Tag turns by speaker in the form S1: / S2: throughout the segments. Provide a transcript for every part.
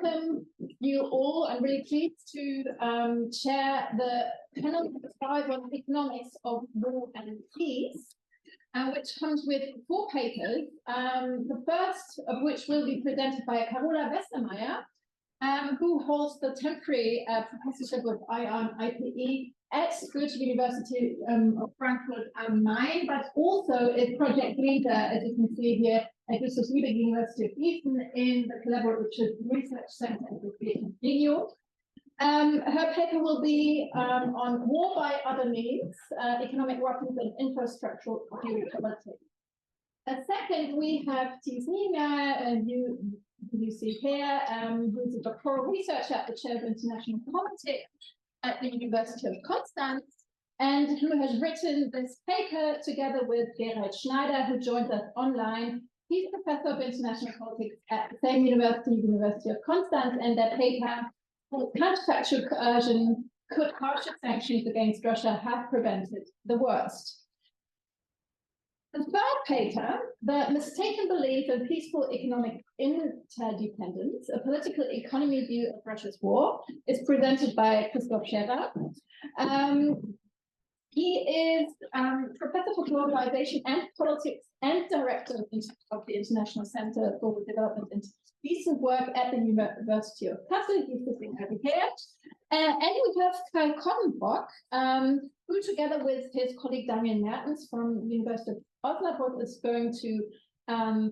S1: welcome you all. I'm really pleased to chair the panel 5 on economics of war and peace, which comes with 4 papers, the first of which will be presented by Carola Westermeier, who holds the temporary professorship of IPE at Goethe University of Frankfurt am Main, but also is project leader, as you can see here, at the University of Gießen in the Collaborative Research Center at the DVPW. Her paper will be on war by other means, economic weapons and infrastructural geopolitics. Second, we have Thies Niemeier, you see here, who is a doctoral researcher at the Chair of International Politics at the University of Konstanz, and who has written this paper together with Gerald Schneider, who joins us online. He's professor of international politics at the same university, University of Konstanz, and their paper called Counterfactual Coercion: Could harsher sanctions against Russia have prevented the worst? The third paper, The Mistaken Belief in Peaceful Economic Interdependence, a Political Economy View of Russia's War, is presented by Christoph Scherer. He is Professor for Globalization and Politics and Director of the International Center for Development and Decent Work at the University of Kassel. He's sitting over here. And we have Kai Koddenbrock, who together with his colleague Daniel Mertens from the University of Oslo is going to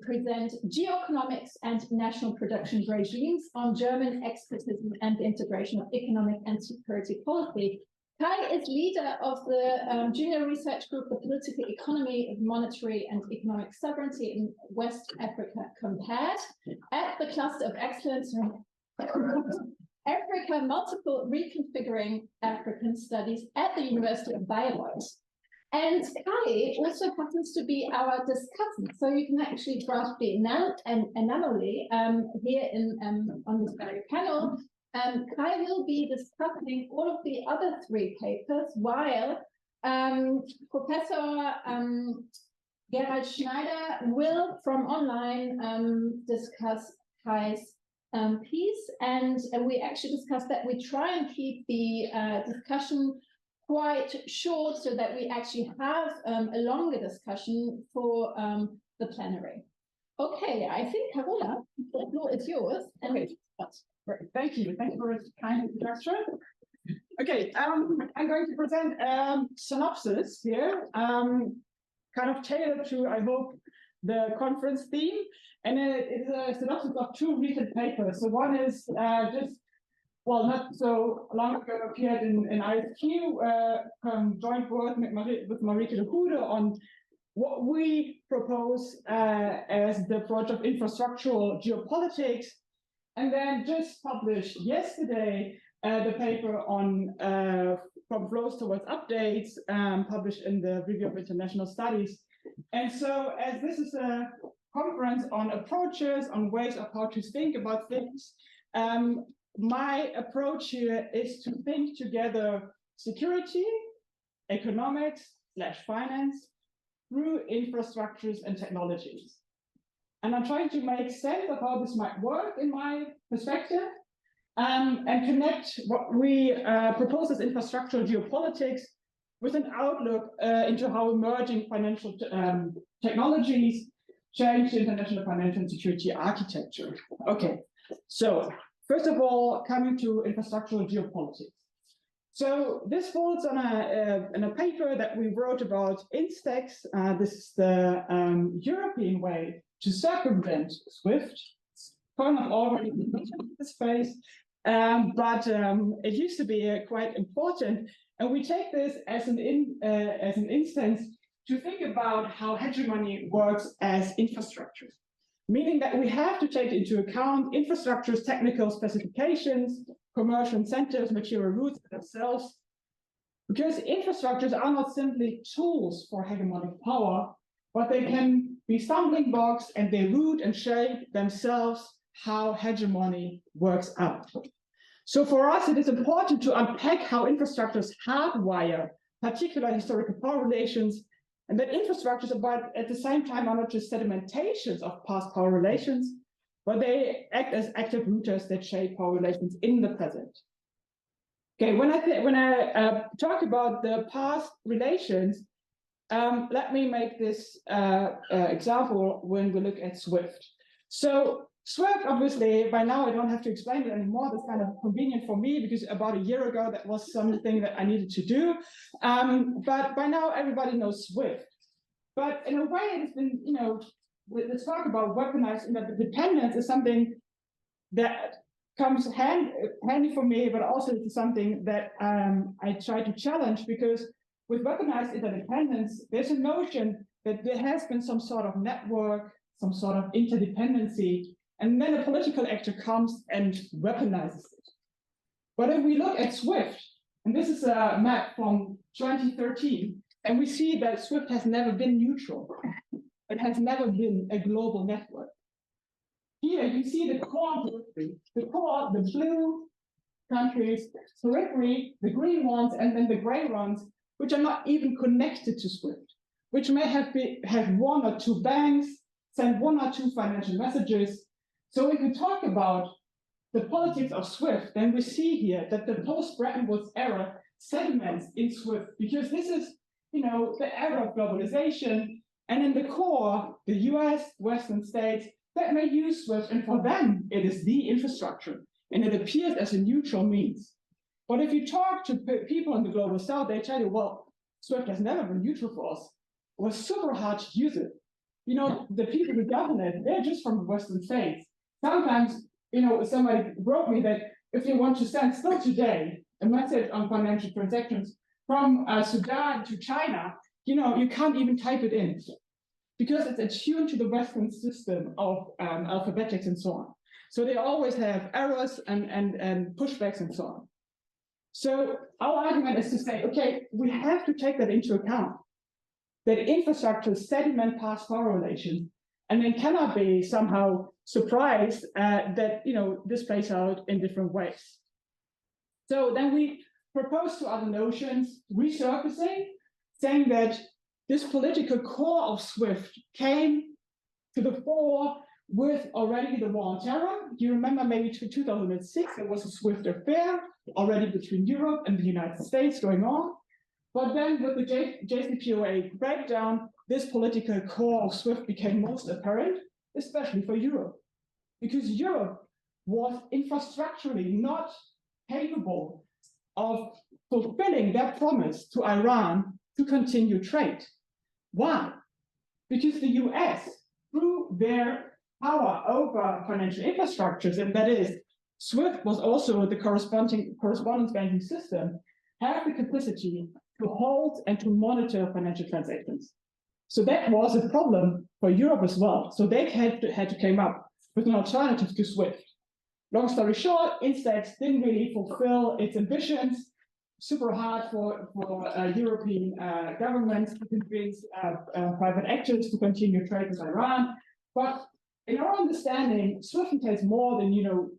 S1: present Geoeconomics and National Production Regimes on German expertism and the integration of economic and security policy. Kai is leader of the junior research group, the Political Economy of Monetary and Economic Sovereignty in West Africa Compared, at the Cluster of Excellence Africa Multiple Reconfiguring African Studies at the University of Bayreuth. And Kai also happens to be our discussant, so you can actually grasp the anomaly here on this very panel. Kai will be discussing all of the other 3 papers, while Professor Gerald Schneider will, from online, discuss Kai's piece. And we actually discussed that we try and keep the discussion quite short so that we actually have a longer discussion for the plenary. Okay, I think, Carola, the floor is yours.
S2: Okay. Great. Thank you. Thank you for a kind introduction. Okay, I'm going to present synopsis here, kind of tailored to, I hope, the conference theme. And it's a synopsis of 2 recent papers. So one is just, well, not so long ago appeared in ISQ, joint work with Marieke de Goede on what we propose as the approach of infrastructural geopolitics. And then just published yesterday the paper on From Flows Towards Updates, published in the Review of International Studies. And so as this is a conference on approaches, on ways of how to think about things, my approach here is to think together security, economics/finance through infrastructures and technologies. And I'm trying to make sense of how this might work in my perspective, and connect what we propose as infrastructural geopolitics with an outlook into how emerging financial technologies change the international financial and security architecture. Okay, so first of all, coming to infrastructural geopolitics. So this falls on a paper that we wrote about Instex. This is the European way to circumvent SWIFT. It's kind of already in the space, but it used to be quite important. And we take this as an instance to think about how hegemony works as infrastructure, meaning that we have to take into account infrastructure's technical specifications, commercial incentives, material roots themselves, because infrastructures are not simply tools for hegemonic power, but they can be stumbling blocks, and they root and shape themselves how hegemony works out. So for us, it is important to unpack how infrastructures hardwire particular historical power relations, and that infrastructures, but at the same time, are not just sedimentations of past power relations, but they act as active routers that shape power relations in the present. Okay, when I talk about the past relations, let me make this example when we look at SWIFT. So SWIFT, obviously, by now I don't have to explain it anymore. That's kind of convenient for me because about a year ago, that was something that I needed to do. But by now, everybody knows SWIFT. But in a way, it's been, let's talk about weaponized interdependence is something that comes handy for me, but also it's something that I try to challenge, because with weaponized interdependence, there's a notion that there has been some sort of network, some sort of interdependency, and then a political actor comes and weaponizes it. But if we look at SWIFT, and this is a map from 2013, and we see that SWIFT has never been neutral. It has never been a global network. Here you see the core periphery, the blue countries, periphery, the green ones, and then the gray ones, which are not even connected to SWIFT, which may have one or two banks, send one or two financial messages. So if we talk about the politics of SWIFT, then we see here that the post-Bretton Woods era sediments in SWIFT, because this is, the era of globalization, and in the core, the US, Western states, that may use SWIFT, and for them, it is the infrastructure, and it appears as a neutral means. But if you talk to people in the global south, they tell you, well, SWIFT has never been neutral for us. It was super hard to use it. The people who govern it, they're just from the Western states. Sometimes, somebody wrote me that if you want to send still today a message on financial transactions from Sudan to China, you can't even type it in because it's attuned to the Western system of alphabetics and so on. So they always have errors and pushbacks and so on. So our argument is to say, okay, we have to take that into account, that infrastructure sediment past power relations, and then cannot be somehow surprised that this plays out in different ways. So then we propose two other notions, resurfacing, saying that this political core of SWIFT came to the fore with already the war on terror. Do you remember maybe 2006, there was a SWIFT affair already between Europe and the United States going on. But then with the JCPOA breakdown, this political core of SWIFT became most apparent, especially for Europe, because Europe was infrastructurally not capable of fulfilling their promise to Iran to continue trade. Why? Because the US, through their power over financial infrastructures, and that is, SWIFT was also the correspondence banking system, have the capacity to hold and to monitor financial transactions. So that was a problem for Europe as well. So they had to come up with an alternative to SWIFT. Long story short, Instex didn't really fulfill its ambitions. Super hard for European governments to convince private actors to continue trade with Iran. But in our understanding, SWIFT entails more than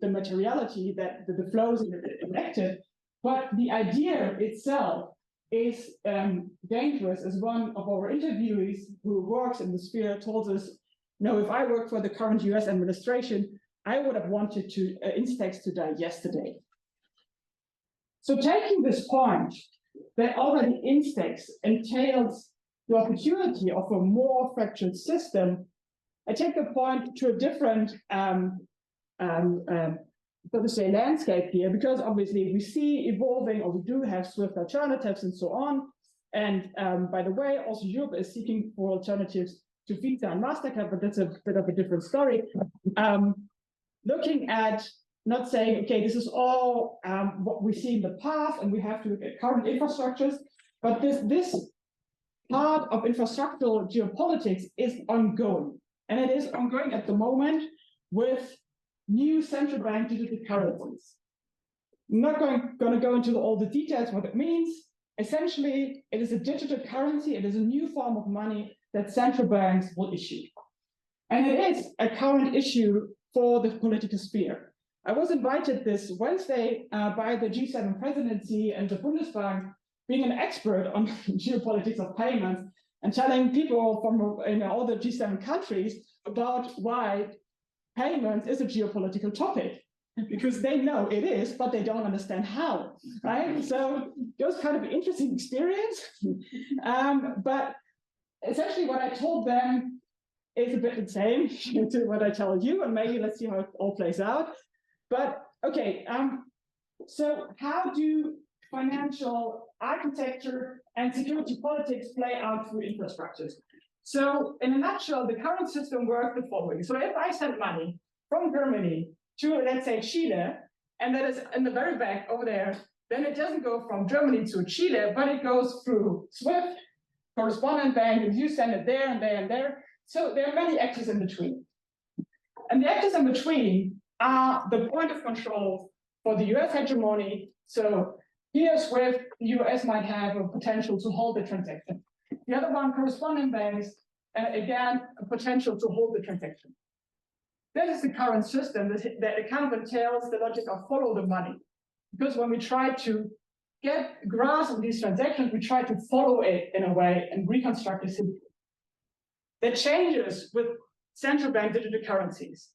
S2: the materiality that the flows elected, but the idea itself is dangerous. As one of our interviewees who works in the sphere told us, if I worked for the current US administration, I would have wanted to Instex to die yesterday. So taking this point that already Instex entails the opportunity of a more fractured system, I take the point to a different so to say, landscape here, because obviously we see evolving, or we do have SWIFT alternatives and so on. And by the way, also Europe is seeking for alternatives to Visa and MasterCard, but that's a bit of a different story. Looking at, not saying, okay, this is all what we see in the past, and we have to look at current infrastructures, but this part of infrastructural geopolitics is ongoing. And it is ongoing at the moment with new central bank digital currencies. I'm not going to go into all the details what it means. Essentially, it is a digital currency. It is a new form of money that central banks will issue. And it is a current issue for the political sphere. I was invited this Wednesday by the G7 presidency and the Bundesbank, being an expert on geopolitics of payments, and telling people from all the G7 countries about why payments is a geopolitical topic, because they know it is, but they don't understand how, right? So it was kind of an interesting experience. But essentially what I told them is a bit the same to what I tell you, and maybe let's see how it all plays out. But okay, so how do financial architecture and security politics play out through infrastructures? So in a nutshell, the current system works the following. So if I send money from Germany to, let's say, Chile, and that is in the very back over there, then it doesn't go from Germany to Chile, but it goes through SWIFT, correspondent bank, and you send it there and there and there. So there are many actors in between. And the actors in between are the point of control for the US hegemony. So here, SWIFT, the US might have a potential to hold the transaction. The other one, correspondent banks, again, a potential to hold the transaction. That is the current system that kind of entails the logic of follow the money. Because when we try to get grasp of these transactions, we try to follow it in a way and reconstruct the system. That changes with central bank digital currencies.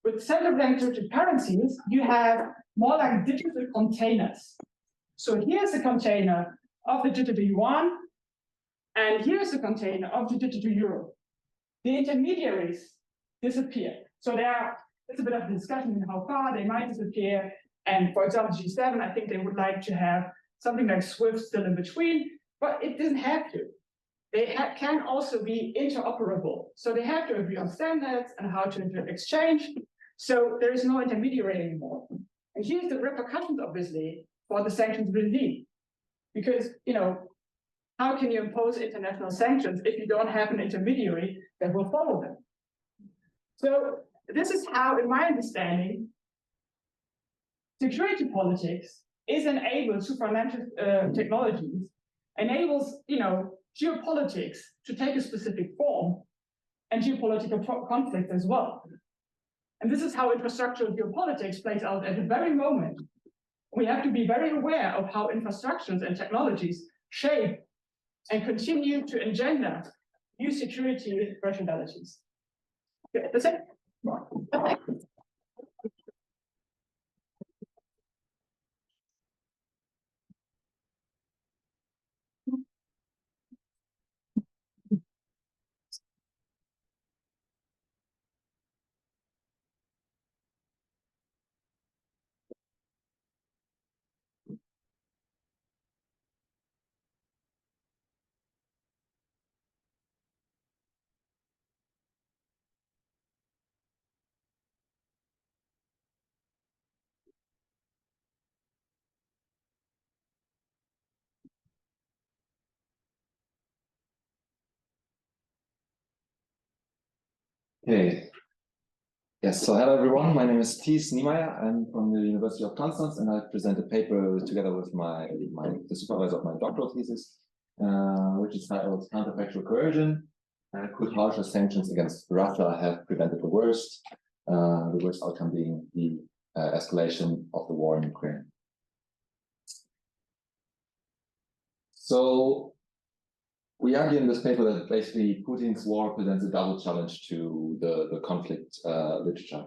S2: With central bank digital currencies, you have more like digital containers. So here's the container of the digital yuan, and here's the container of the digital euro. The intermediaries disappear. So it's a bit of a discussion in how far they might disappear. And for example, G7, I think they would like to have something like SWIFT still in between, but it doesn't have to. They can also be interoperable. So they have to agree on standards and how to exchange. So there is no intermediary anymore. And here's the repercussions, obviously, for the sanctions regime. Because, how can you impose international sanctions if you don't have an intermediary that will follow them? So this is how, in my understanding, security politics is enabled through financial technologies, enables, geopolitics to take a specific form, and geopolitical conflict as well. And this is how infrastructural geopolitics plays out at the very moment. We have to be very aware of how infrastructures and technologies shape and continue to engender new security rationalities. Okay, that's it.
S3: Okay. Yes, so hello everyone. My name is Thies Niemeier. I'm from the University of Konstanz, and I present a paper together with the supervisor of my doctoral thesis, which is titled Counterfactual Coercion. Could harsher sanctions against Russia have prevented the worst outcome being the escalation of the war in Ukraine? So we argue in this paper that basically Putin's war presents a double challenge to the conflict literature.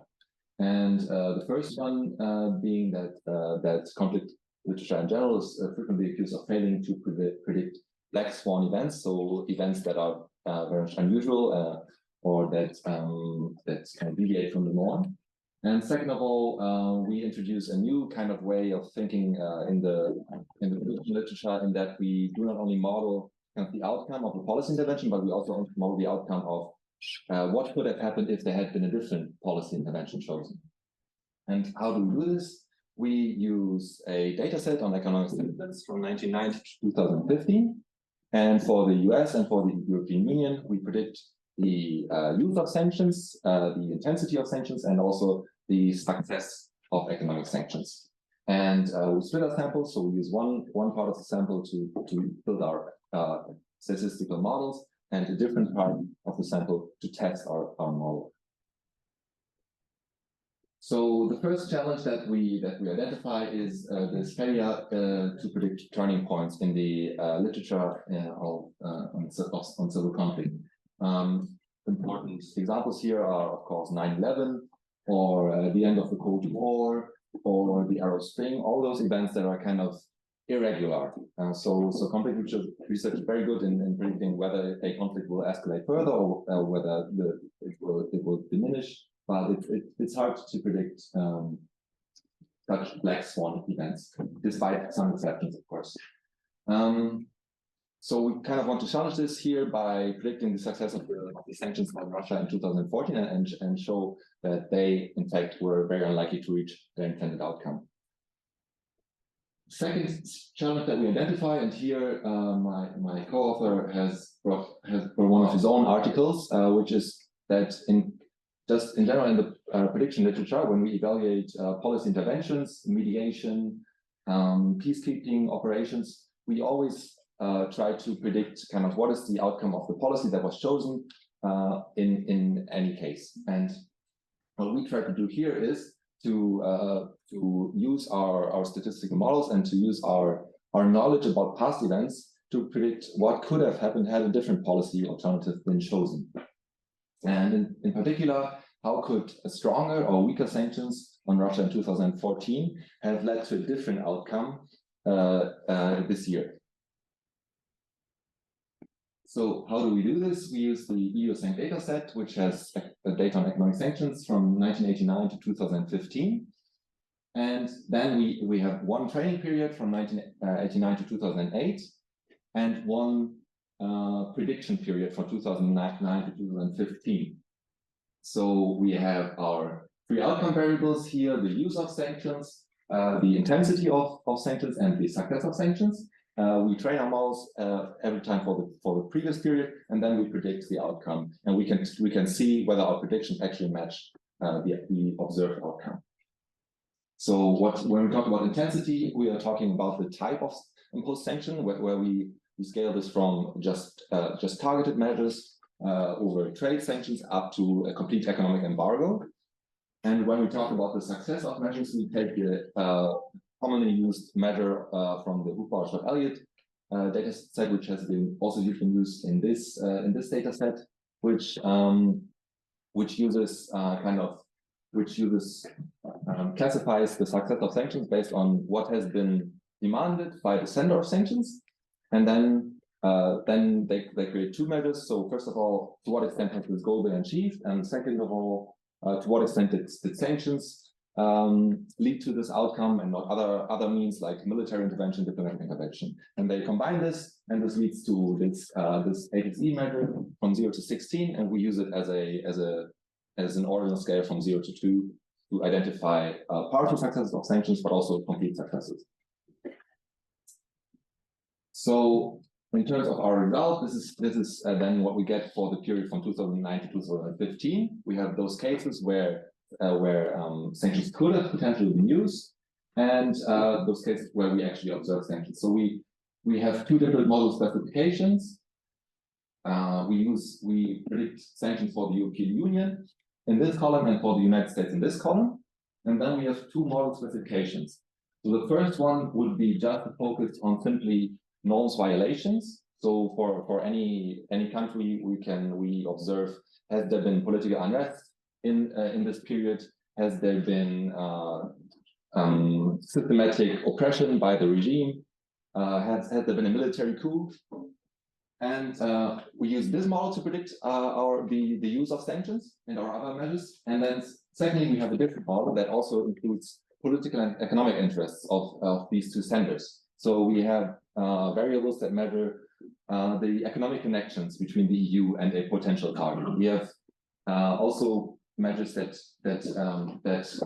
S3: And the first one being that conflict literature in general is frequently accused of failing to predict black swan events, so events that are very much unusual or that kind of deviate from the norm. And second of all, we introduce a new kind of way of thinking in the literature, in that we do not only model kind of the outcome of a policy intervention, but we also model the outcome of what could have happened if there had been a different policy intervention chosen. And how do we do this? We use a data set on economic statistics from 1990 to 2015. And for the US and for the European Union, we predict the use of sanctions, the intensity of sanctions, and also the success of economic sanctions. And we split our samples, so we use one part of the sample to build our statistical models, and a different part of the sample to test our model. So the first challenge that we identify is this failure to predict turning points in the literature on civil conflict. important examples here are, of course, 9/11, or the end of the Cold War, or the Arab Spring, all those events that are kind of irregular. So conflict research is very good in predicting whether a conflict will escalate further or whether it will diminish. But it's hard to predict such black swan events, despite some exceptions, of course. So we kind of want to challenge this here by predicting the success of the sanctions on Russia in 2014 and show that they, in fact, were very unlikely to reach their intended outcome. Second challenge that we identify, and here my co-author has brought one of his own articles, which is that in general in the prediction literature, when we evaluate policy interventions, mediation, peacekeeping operations, we always try to predict kind of what is the outcome of the policy that was chosen in any case. And what we try to do here is to use our statistical models and to use our knowledge about past events to predict what could have happened had a different policy alternative been chosen. And in particular, how could a stronger or weaker sanctions on Russia in 2014 have led to a different outcome this year? So how do we do this? We use the EU-SANC data set, which has data on economic sanctions from 1989 to 2015. And then we have one training period from 1989 to 2008, and one prediction period from 2009 to 2015. So we have our three outcome variables here: the use of sanctions, the intensity of sanctions, and the success of sanctions. We train our models every time for the previous period, and then we predict the outcome, and we can see whether our predictions actually match the observed outcome. So when we talk about intensity, we are talking about the type of imposed sanction, where we scale this from just targeted measures over trade sanctions up to a complete economic embargo. And when we talk about the success of measures, we take the commonly used measure from the Huber-Elliott data set, which has been also used in this data set, which classifies the success of sanctions based on what has been demanded by the sender of sanctions, and then they create two measures. So first of all, to what extent has this goal been achieved, and second of all, to what extent did sanctions lead to this outcome and not other means like military intervention, diplomatic intervention. And they combine this, and this leads to this HSE measure from 0 to 16, and we use it as an ordinal scale from 0 to 2 to identify partial successes of sanctions, but also complete successes. So in terms of our result, this is then what we get for the period from 2009 to 2015. We have those cases where sanctions could have potentially been used, and those cases where we actually observe sanctions. So we have two different model specifications. We predict sanctions for the European Union in this column and for the United States in this column. And then we have two model specifications. So the first one would be just focused on simply norms violations. So for any country, we observe, has there been political unrest in this period? Has there been systematic oppression by the regime? Has there been a military coup? And we use this model to predict the use of sanctions and our other measures. And then secondly, we have a different model that also includes political and economic interests of these two senders. So we have variables that measure the economic connections between the EU and a potential target. We have also measures that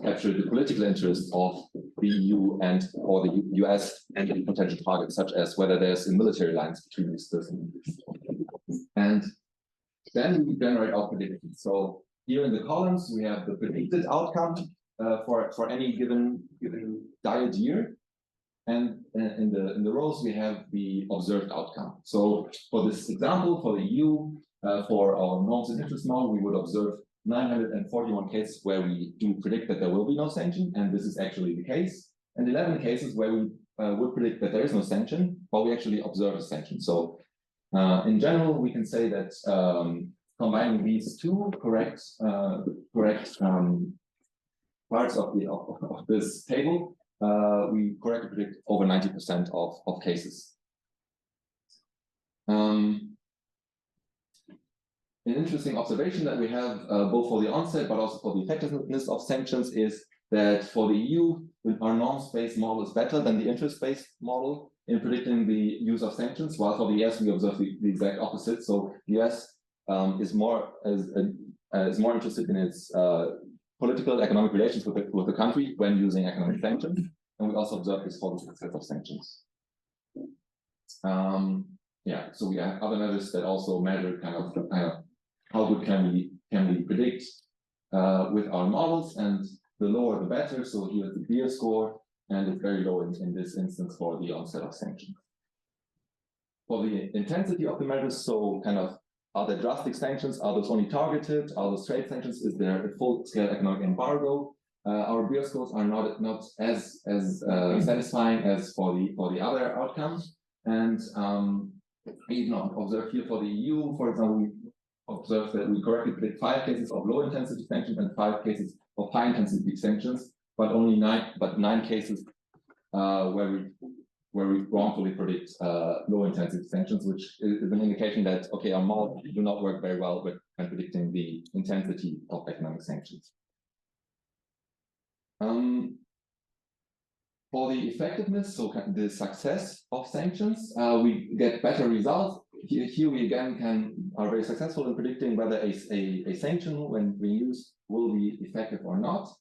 S3: capture the political interests of the EU or the US and the potential targets, such as whether there's a military alliance between these two. And then we generate our predictions. So here in the columns, we have the predicted outcome for any given diet year. And in the rows, we have the observed outcome. So for this example, for the EU, for our norms and interest model, we would observe 941 cases where we do predict that there will be no sanction, and this is actually the case, and 11 cases where we would predict that there is no sanction, but we actually observe a sanction. So in general, we can say that combining these two correct parts of this table, we correctly predict over 90% of cases. An interesting observation that we have both for the onset but also for the effectiveness of sanctions is that for the EU, our norms-based model is better than the interest-based model in predicting the use of sanctions, while for the US we observe the exact opposite. So the US is more interested in its political economic relations with the country when using economic sanctions, and we also observe this for the success of sanctions. Yeah, so we have other measures that also measure kind of how good can we predict with our models, and the lower the better. So here's the Beer score, and it's very low in this instance for the onset of sanctions. For the intensity of the measures, so kind of are there drastic sanctions? Are those only targeted? Are those trade sanctions? Is there a full-scale economic embargo? Our Beer scores are not as satisfying as for the other outcomes, and even observed here for the EU, for example, we observed that we correctly predict 5 cases of low intensity sanctions and 5 cases of high intensity sanctions, but only 9 cases where we wrongfully predict low intensity sanctions, which is an indication that okay, our models do not work very well when predicting the intensity of economic sanctions. For the effectiveness, so the success of sanctions, we get better results. Here we again are very successful in predicting whether a sanction, when used, will be effective or not.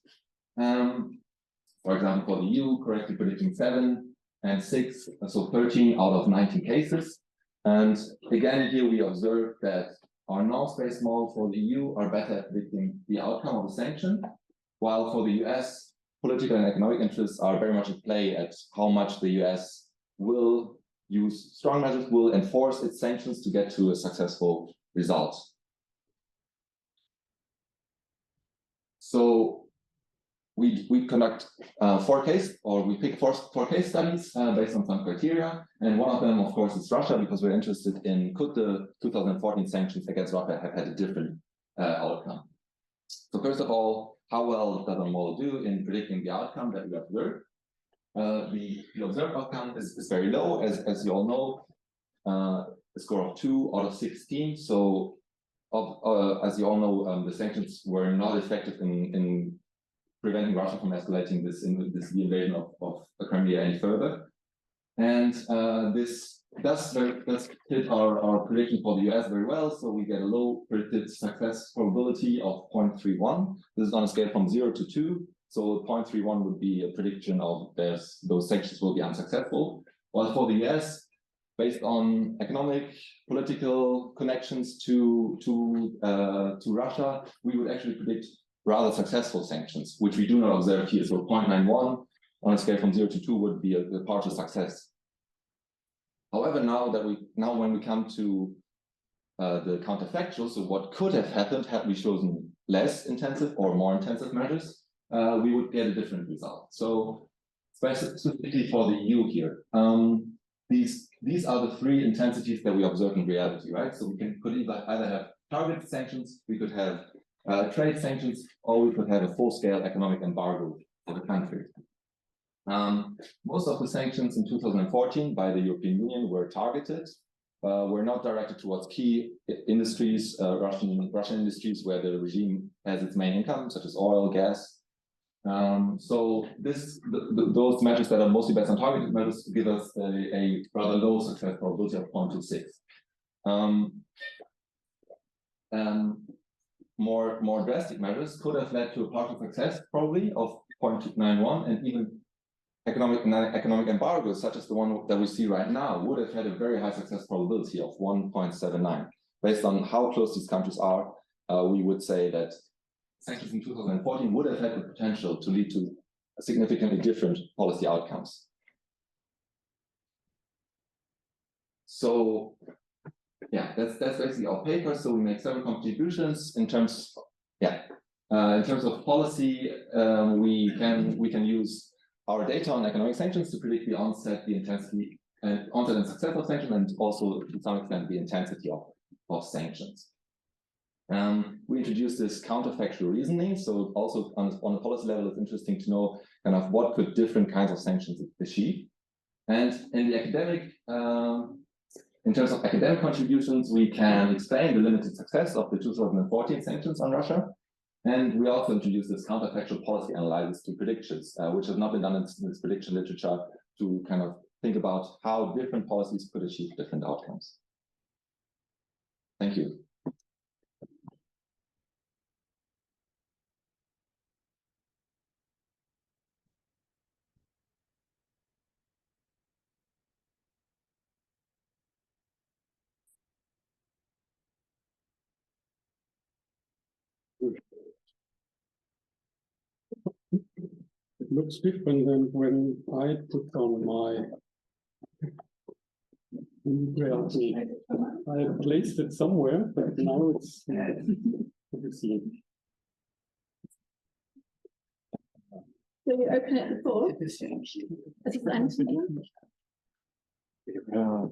S3: For example, for the EU, correctly predicting 7 and 6, so 13 out of 19 cases. And again, here we observe that our norms-based models for the EU are better at predicting the outcome of the sanction, while for the US, political and economic interests are very much at play at how much the US will use strong measures, will enforce its sanctions to get to a successful result. So we conduct we pick four case studies based on some criteria, and one of them, of course, is Russia, because we're interested in could the 2014 sanctions against Russia have had a different outcome. So first of all, how well does our model do in predicting the outcome that we observe? The observed outcome is very low, as you all know, a score of 2 out of 16. So, as you all know, the sanctions were not effective in preventing Russia from escalating the invasion of Crimea any further. And this does hit our prediction for the US very well. So we get a low predicted success probability of 0.31. This is on a scale from 0 to 2. So 0.31 would be a prediction of those sanctions will be unsuccessful. While for the US, based on economic, political connections to Russia, we would actually predict rather successful sanctions, which we do not observe here. So 0.91 on a scale from 0 to 2 would be a partial success. However, when we come to the counterfactual, so what could have happened had we chosen less intensive or more intensive measures, we would get a different result. So specifically for the EU here, these are the 3 intensities that we observe in reality, right? So we could either have targeted sanctions, we could have trade sanctions, or we could have a full-scale economic embargo for the country. Most of the sanctions in 2014 by the European Union were targeted, were not directed towards key industries, Russian industries where the regime has its main income, such as oil, gas. So those measures that are mostly based on targeted measures give us a rather low success probability of 0.26. More drastic measures could have led to a partial success probably of 0.91, and even economic embargoes, such as the one that we see right now, would have had a very high success probability of 1.79. Based on how close these countries are, we would say that sanctions in 2014 would have had the potential to lead to significantly different policy outcomes. So, yeah, that's basically our paper. So we make several contributions in terms of policy. We can use our data on economic sanctions to predict the onset, the intensity, onset and success of sanctions, and also to some extent the intensity of sanctions. We introduced this counterfactual reasoning. So also on a policy level, it's interesting to know kind of what could different kinds of sanctions achieve. And in the academic, in terms of academic contributions, we can explain the limited success of the 2014 sanctions on Russia. And we also introduced this counterfactual policy analysis to predictions, which has not been done in this prediction literature, to kind of think about how different policies could achieve different outcomes. Thank you.
S4: It looks different than when I put on my reality. I placed it somewhere, but now it's obviously.
S1: So you open it before? Is it anything?
S4: No,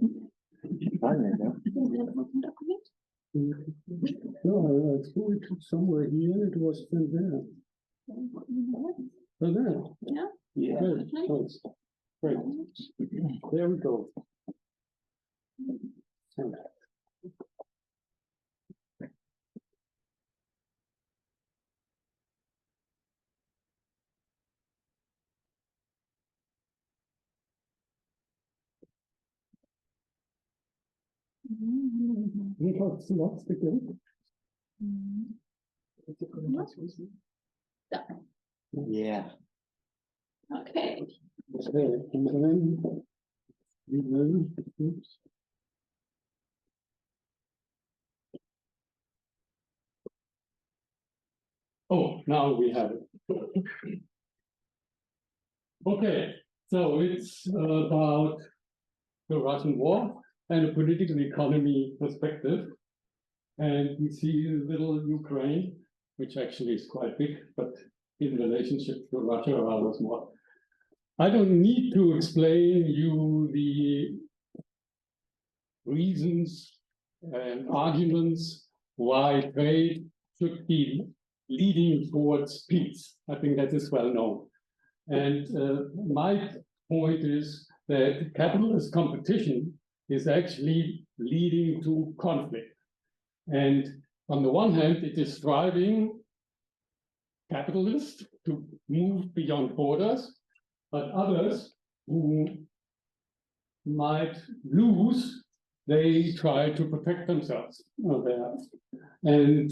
S4: I threw it somewhere here. It was still there. Oh, there.
S1: Yeah.
S4: Yeah. Good. Thanks. Great. There we go. What's the game?
S3: Yeah.
S1: Okay.
S4: Oops. Oh, now we have it. Okay, so it's about the Russian war and a political economy perspective. And we see little Ukraine, which actually is quite big, but in relationship to Russia, rather small. I don't need to explain you the reasons and arguments why trade should be leading towards peace. I think that is well known. And my point is that capitalist competition is actually leading to conflict. And on the one hand, it is driving capitalists to move beyond borders, but others who might lose, they try to protect themselves there. And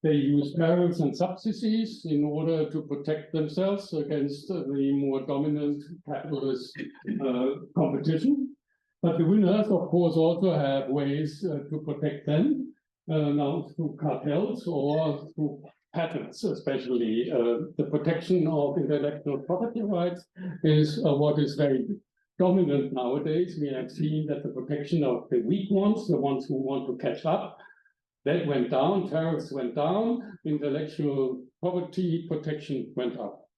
S4: they use tariffs and subsidies in order to protect themselves against the more dominant capitalist competition. But the winners, of course, also have ways to protect them, now through cartels or through patents, especially. The protection of intellectual property rights is what is very dominant nowadays. We have seen that the protection of the weak ones, the ones who want to catch up, that went down, tariffs went down, intellectual property protection went up.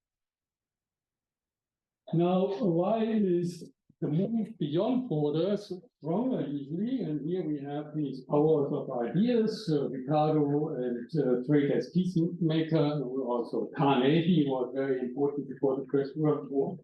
S4: Now, why is the move beyond borders stronger usually? And here we have these powers of ideas, Ricardo and trade as peacemaker, also Carnegie was very important before the First World War.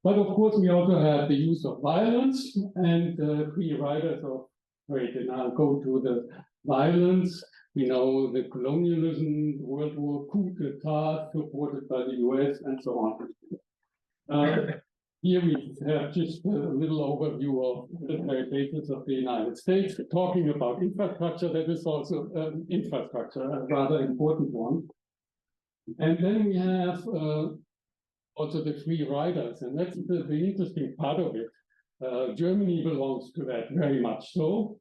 S4: But of course, we also have the use of violence and free riders of trade. And I'll go to the violence. We know the colonialism, World War, coup d'etat supported by the US, and so on. Here we have just a little overview of the basis of the United States, talking about infrastructure. That is also infrastructure, a rather important one. And then we have also the free riders, and that's the interesting part of it. Germany belongs to that very much so.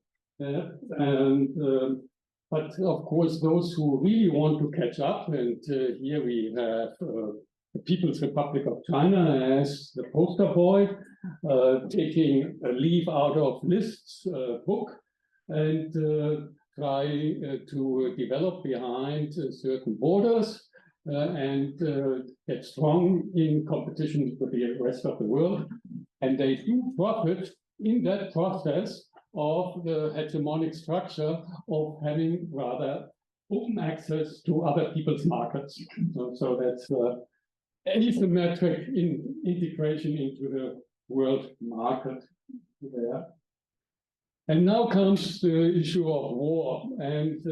S4: But of course, those who really want to catch up, and here we have the People's Republic of China as the poster boy, taking a leaf out of Liszt's book and try to develop behind certain borders and get strong in competition with the rest of the world. And they do profit in that process of the hegemonic structure of having rather open access to other people's markets. So that's asymmetric integration into the world market there. And now comes the issue of war, and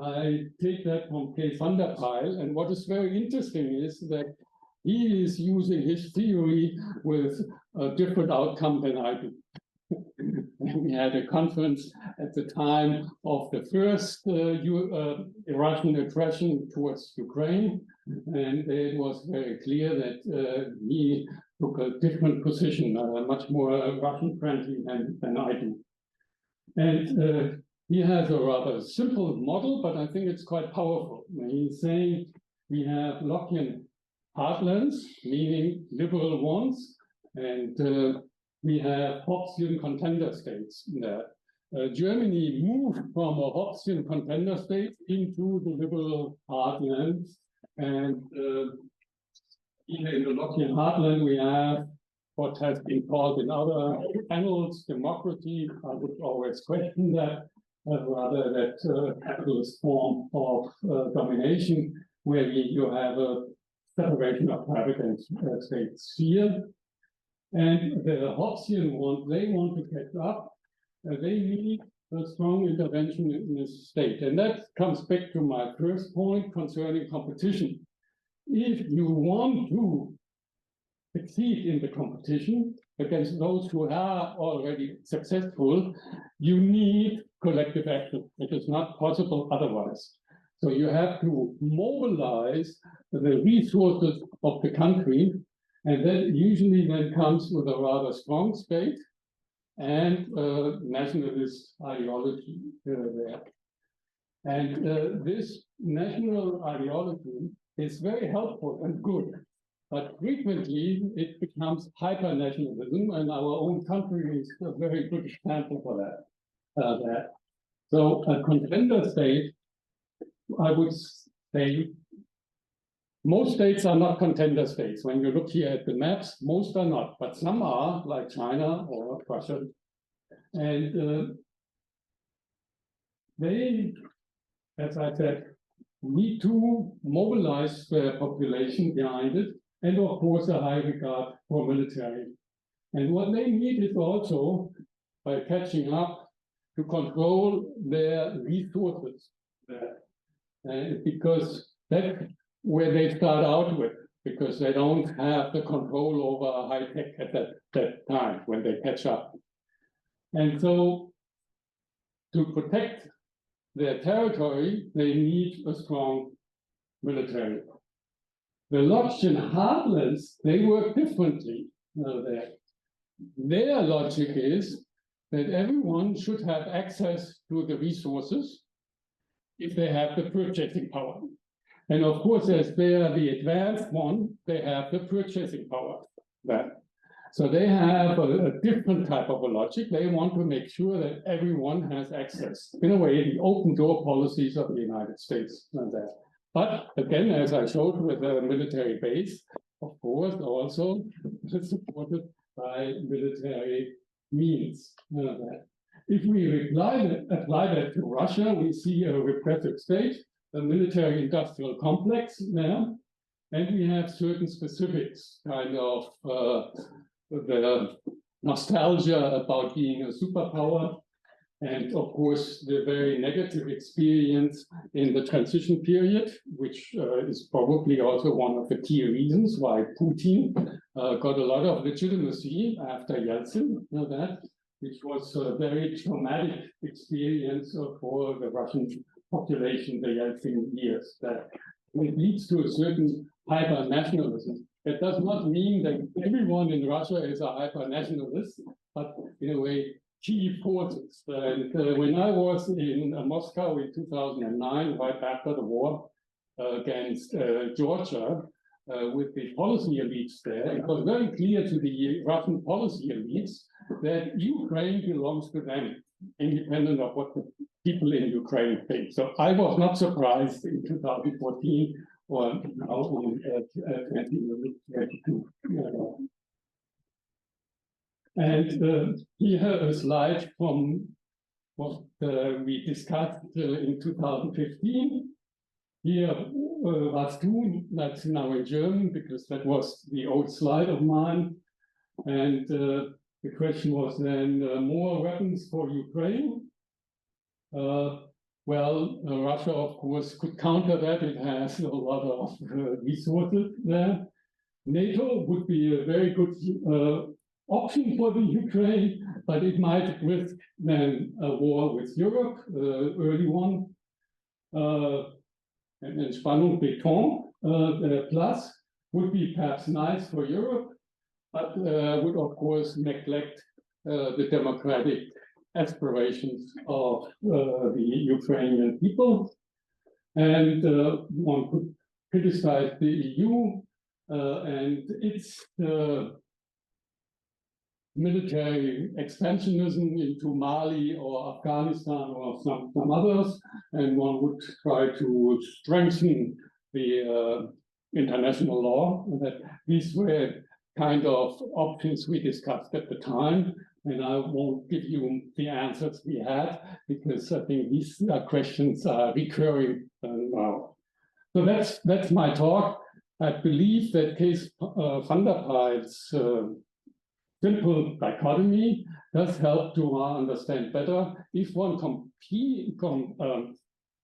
S4: I take that from K. van der Pijl, and what is very interesting is that he is using his theory with a different outcome than I do. We had a conference at the time of the first Russian aggression towards Ukraine, and it was very clear that he took a different position, much more Russian-friendly than I do. And he has a rather simple model, but I think it's quite powerful. He's saying we have Lockean heartlands, meaning liberal ones, and we have Hobbesian contender states there. Germany moved from a Hobbesian contender state into the liberal heartlands, and even in the Lockean heartland we have what has been called in other panels democracy. I would always question that, rather that capitalist form of domination, where you have a separation of private and state sphere. And the Hobbesian ones, they want to catch up. They need a strong intervention in the state. And that comes back to my first point concerning competition. If you want to succeed in the competition against those who are already successful, you need collective action. It is not possible otherwise. So you have to mobilize the resources of the country, and that usually then comes with a rather strong state and nationalist ideology there. And this national ideology is very helpful and good, but frequently it becomes hyper-nationalism, and our own country is a very good example for that. So a contender state, I would say, most states are not contender states. When you look here at the maps, most are not, but some are, like China or Russia. And they, as I said, need to mobilize their population behind it, and of course a high regard for military. And what they need is also, by catching up, to control their resources, because that's where they start out with, because they don't have the control over high tech at that time when they catch up. And so to protect their territory, they need a strong military. The Lockean heartlands, they work differently. Their logic is that everyone should have access to the resources if they have the purchasing power. And of course, as they are the advanced one, they have the purchasing power. So they have a different type of a logic. They want to make sure that everyone has access. In a way, the open door policies of the United States. But again, as I showed with the military base, of course, also supported by military means. If we apply that to Russia, we see a repressive state, a military-industrial complex now, and we have certain specifics, kind of the nostalgia about being a superpower, and of course the very negative experience in the transition period, which is probably also one of the key reasons why Putin got a lot of legitimacy after Yeltsin, which was a very traumatic experience for the Russian population, the Yeltsin years. That it leads to a certain hyper-nationalism. It does not mean that everyone in Russia is a hyper-nationalist, but in a way, key forces. And when I was in Moscow in 2009, right after the war against Georgia, with the policy elites there, it was very clear to the Russian policy elites that Ukraine belongs to them, independent of what the people in Ukraine think. So I was not surprised in 2014 or now in 2022. And here a slide from what we discussed in 2015 here, was tun, that's now in German, because that was the old slide of mine. And the question was then more weapons for Ukraine. Russia, of course, could counter that. It has a lot of resources there. NATO would be a very good option for the Ukraine, but it might risk then a war with Europe, early one. And Entspannung Beton plus would be perhaps nice for Europe, but would of course neglect the democratic aspirations of the Ukrainian people. And one could criticize the EU and its military expansionism into Mali or Afghanistan or some others, and one would try to strengthen the international law. That these were kind of options we discussed at the time, and I won't give you the answers we had, because I think these questions are recurring now. So that's my talk. I believe that Case van der Pijl's simple dichotomy does help to understand better if one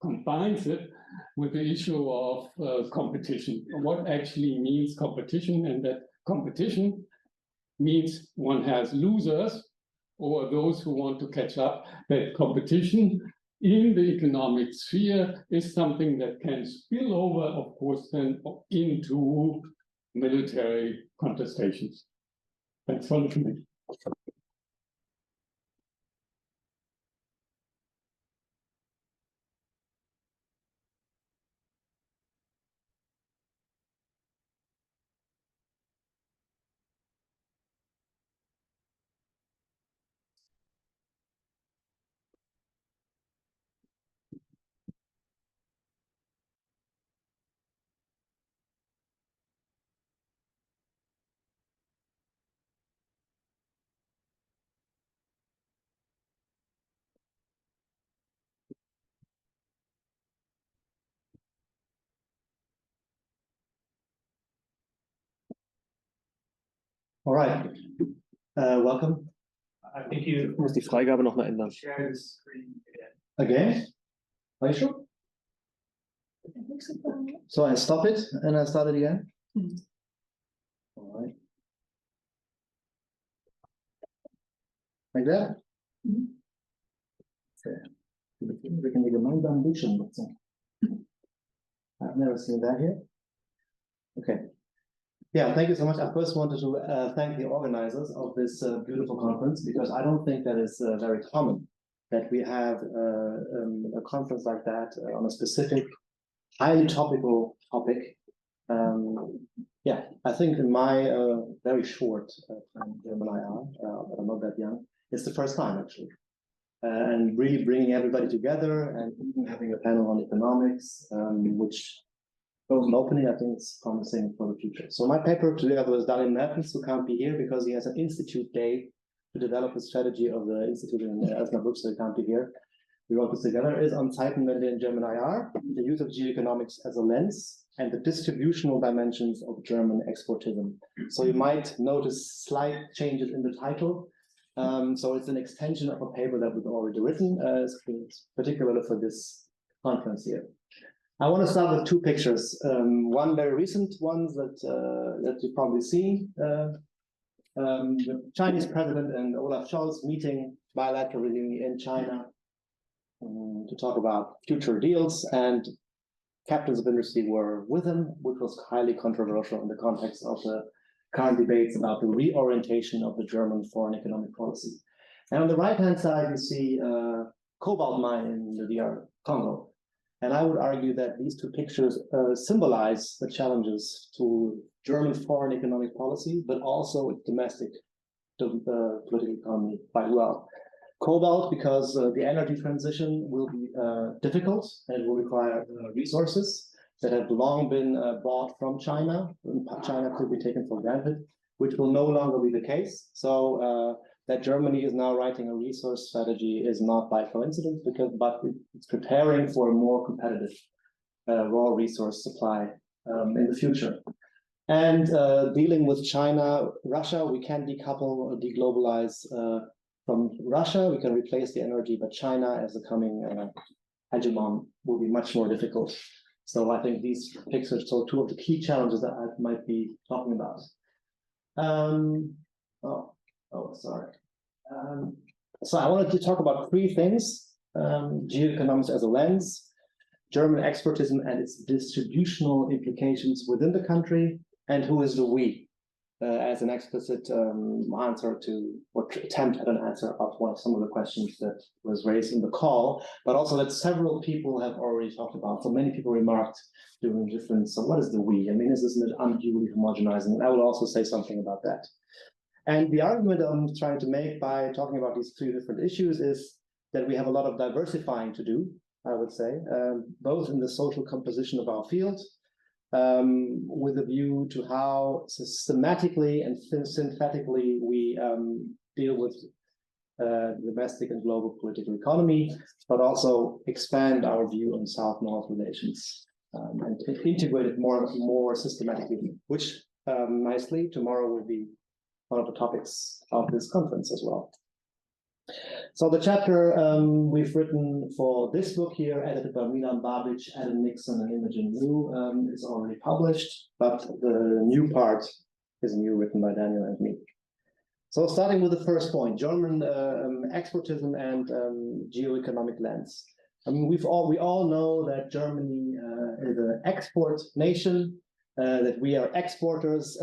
S4: combines it with the issue of competition. What actually means competition, and that competition means one has losers or those who want to catch up. That competition in the economic sphere is something that can spill over, of course, then into military contestations. Thanks for listening.
S5: All right. Welcome.
S6: I think you
S5: Ich muss die Freigabe noch mal ändern.
S6: share the screen
S5: Again? Are you sure? So I stop it and I start it again? All right. Like that? Okay. We can die gemeinsamen Bildschirm nutzen. I've never seen that here. Okay. Yeah, thank you so much. I first wanted to thank the organizers of this beautiful conference, because I don't think that is very common that we have a conference like that on a specific, highly topical topic. Yeah, I think in my very short time here in but I'm not that young, it's the first time actually. And really bringing everybody together and even having a panel on economics, which an opening, I think it's promising for the future. So my paper together with Daniel Mertens, who can't be here because he has an institute day to develop a strategy of the institute in Osnabrück, so he can't be here. We wrote this together, is on Zeitenwende in German IR, the use of geoeconomics as a lens, and the distributional dimensions of German exportism. So you might notice slight changes in the title. So it's an extension of a paper that we've already written, particularly for this conference here. I want to start with two pictures. One very recent one that you've probably seen. The Chinese president and Olaf Scholz meeting bilaterally in China to talk about future deals, and captains of industry were with him, which was highly controversial in the context of the current debates about the reorientation of the German foreign economic policy. And on the right-hand side, you see a cobalt mine in the DR Congo. And I would argue that these two pictures symbolize the challenges to German foreign economic policy, but also its domestic political economy quite well. Cobalt, because the energy transition will be difficult and it will require resources that have long been bought from China. China could be taken for granted, which will no longer be the case. So that Germany is now writing a resource strategy is not by coincidence, but it's preparing for a more competitive raw resource supply in the future. And dealing with China, Russia, we can decouple or deglobalize from Russia. We can replace the energy, but China as a coming hegemon will be much more difficult. So I think these pictures are two of the key challenges that I might be talking about. Sorry. So I wanted to talk about three things: geoeconomics as a lens, German exportism and its distributional implications within the country, and who is the we, as an explicit answer to, or attempt at an answer of some of the questions that was raised in the call, but also that several people have already talked about. So many people remarked doing different, so what is the we? I mean, is this unduly homogenizing? And I will also say something about that. And the argument I'm trying to make by talking about these three different issues is that we have a lot of diversifying to do, I would say, both in the social composition of our field, with a view to how systematically and synthetically we deal with domestic and global political economy, but also expand our view on South-North relations and integrate it more systematically, which nicely tomorrow will be one of the topics of this conference as well. So the chapter we've written for this book here, edited by Milan Babic, Adam Nixon, and Imogen Liu, is already published, but the new part is new, written by Daniel and me. So starting with the first point, German exportism and geoeconomic lens. I mean, we all know that Germany is an export nation, that we are exporters.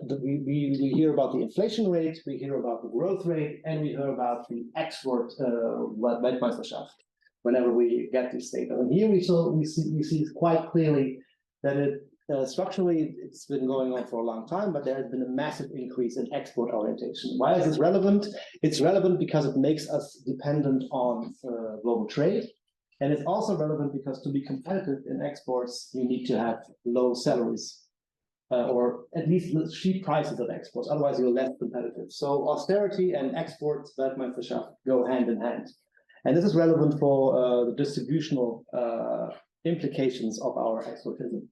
S5: We hear about the inflation rate, we hear about the growth rate, and we hear about the export Weltmeisterschaft whenever we get this data. And here we see quite clearly that structurally it's been going on for a long time, but there has been a massive increase in export orientation. Why is this relevant? It's relevant because it makes us dependent on global trade. And it's also relevant because to be competitive in exports, you need to have low salaries. Or at least cheap prices of exports, otherwise you're less competitive. So austerity and exports, Weltmeisterschaft, go hand in hand. And this is relevant for the distributional implications of our exportism.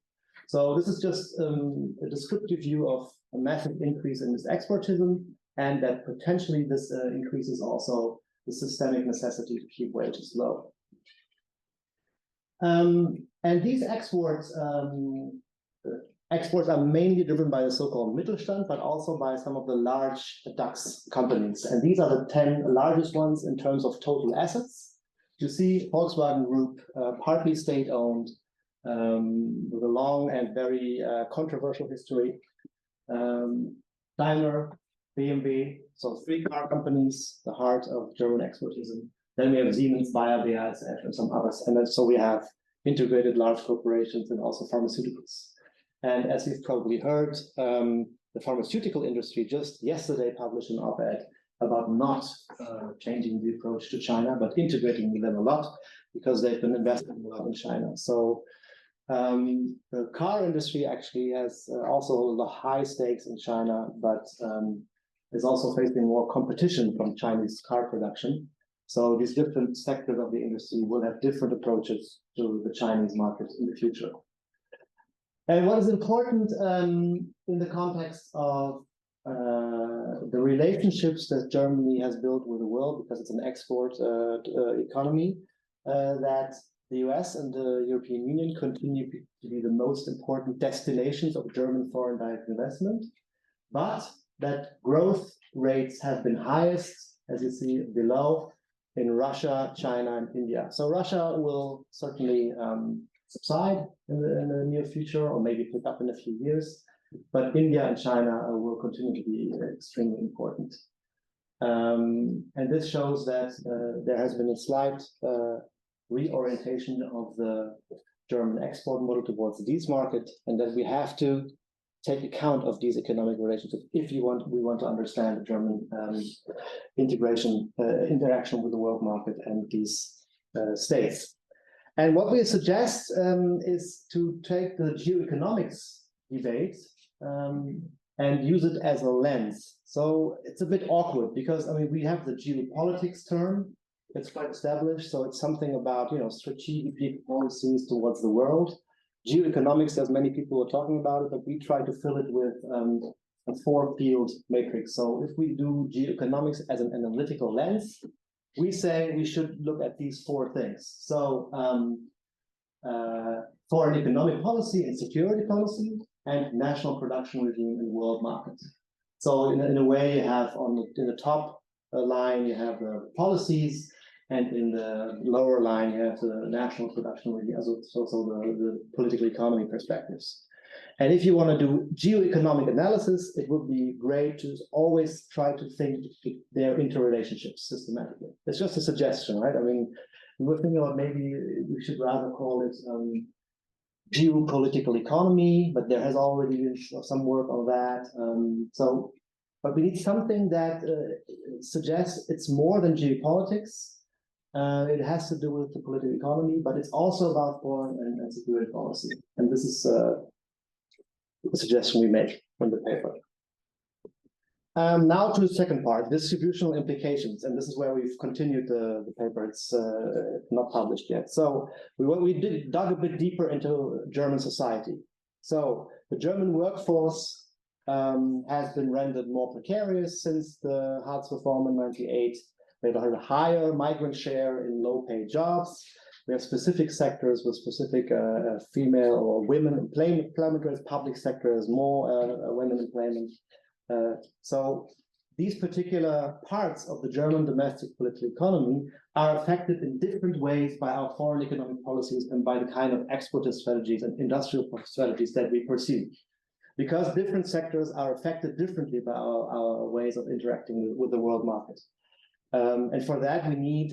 S5: So this is just a descriptive view of a massive increase in this exportism, and that potentially this increases also the systemic necessity to keep wages low. And these exports are mainly driven by the so-called Mittelstand, but also by some of the large DAX companies. And these are the 10 largest ones in terms of total assets. You see Volkswagen Group, partly state-owned, with a long and very controversial history. Daimler, BMW, so 3 car companies, the heart of German exportism. Then we have Siemens, Bayer, BASF, and some others. And then, so we have integrated large corporations and also pharmaceuticals. And as you've probably heard, the pharmaceutical industry just yesterday published an op-ed about not changing the approach to China, but integrating them a lot because they've been investing a lot in China. So the car industry actually has also the high stakes in China, but is also facing more competition from Chinese car production. So these different sectors of the industry will have different approaches to the Chinese market in the future. And what is important in the context of the relationships that Germany has built with the world, because it's an export economy, that the US and the European Union continue to be the most important destinations of German foreign direct investment, but that growth rates have been highest, as you see below, in Russia, China, and India. So Russia will certainly subside in the near future, or maybe pick up in a few years. But India and China will continue to be extremely important. And this shows that there has been a slight reorientation of the German export model towards these markets, and that we have to take account of these economic relationships if we want to understand the German interaction with the world market and these states. And what we suggest is to take the geoeconomics debate and use it as a lens. So it's a bit awkward because, I mean, we have the geopolitics term, it's quite established. So it's something about, strategic policies towards the world. geoeconomics, there's many people who are talking about it, but we try to fill it with a 4-field matrix. So if we do geoeconomics as an analytical lens, we say we should look at these 4 things. So foreign economic policy and security policy, and national production regime and world markets. So in a way, you have in the top line, you have the policies, and in the lower line, you have the national production regime, so the political economy perspectives. And if you want to do geoeconomic analysis, it would be great to always try to think their interrelationships systematically. It's just a suggestion, right? I mean, we were thinking about maybe we should rather call it geopolitical economy, but there has already been some work on that. But we need something that suggests it's more than geopolitics. It has to do with the political economy, but it's also about foreign and security policy. And this is the suggestion we make from the paper. Now to the second part, distributional implications, and this is where we've continued the paper. It's not published yet. So we dug a bit deeper into German society. So the German workforce has been rendered more precarious since the Hartz-Reform in 1998. We have a higher migrant share in low-paid jobs. We have specific sectors with specific female or women employment rates. Public sector has more women employment. So these particular parts of the German domestic political economy are affected in different ways by our foreign economic policies and by the kind of exportive strategies and industrial strategies that we pursue. Because different sectors are affected differently by our ways of interacting with the world market. And for that, we need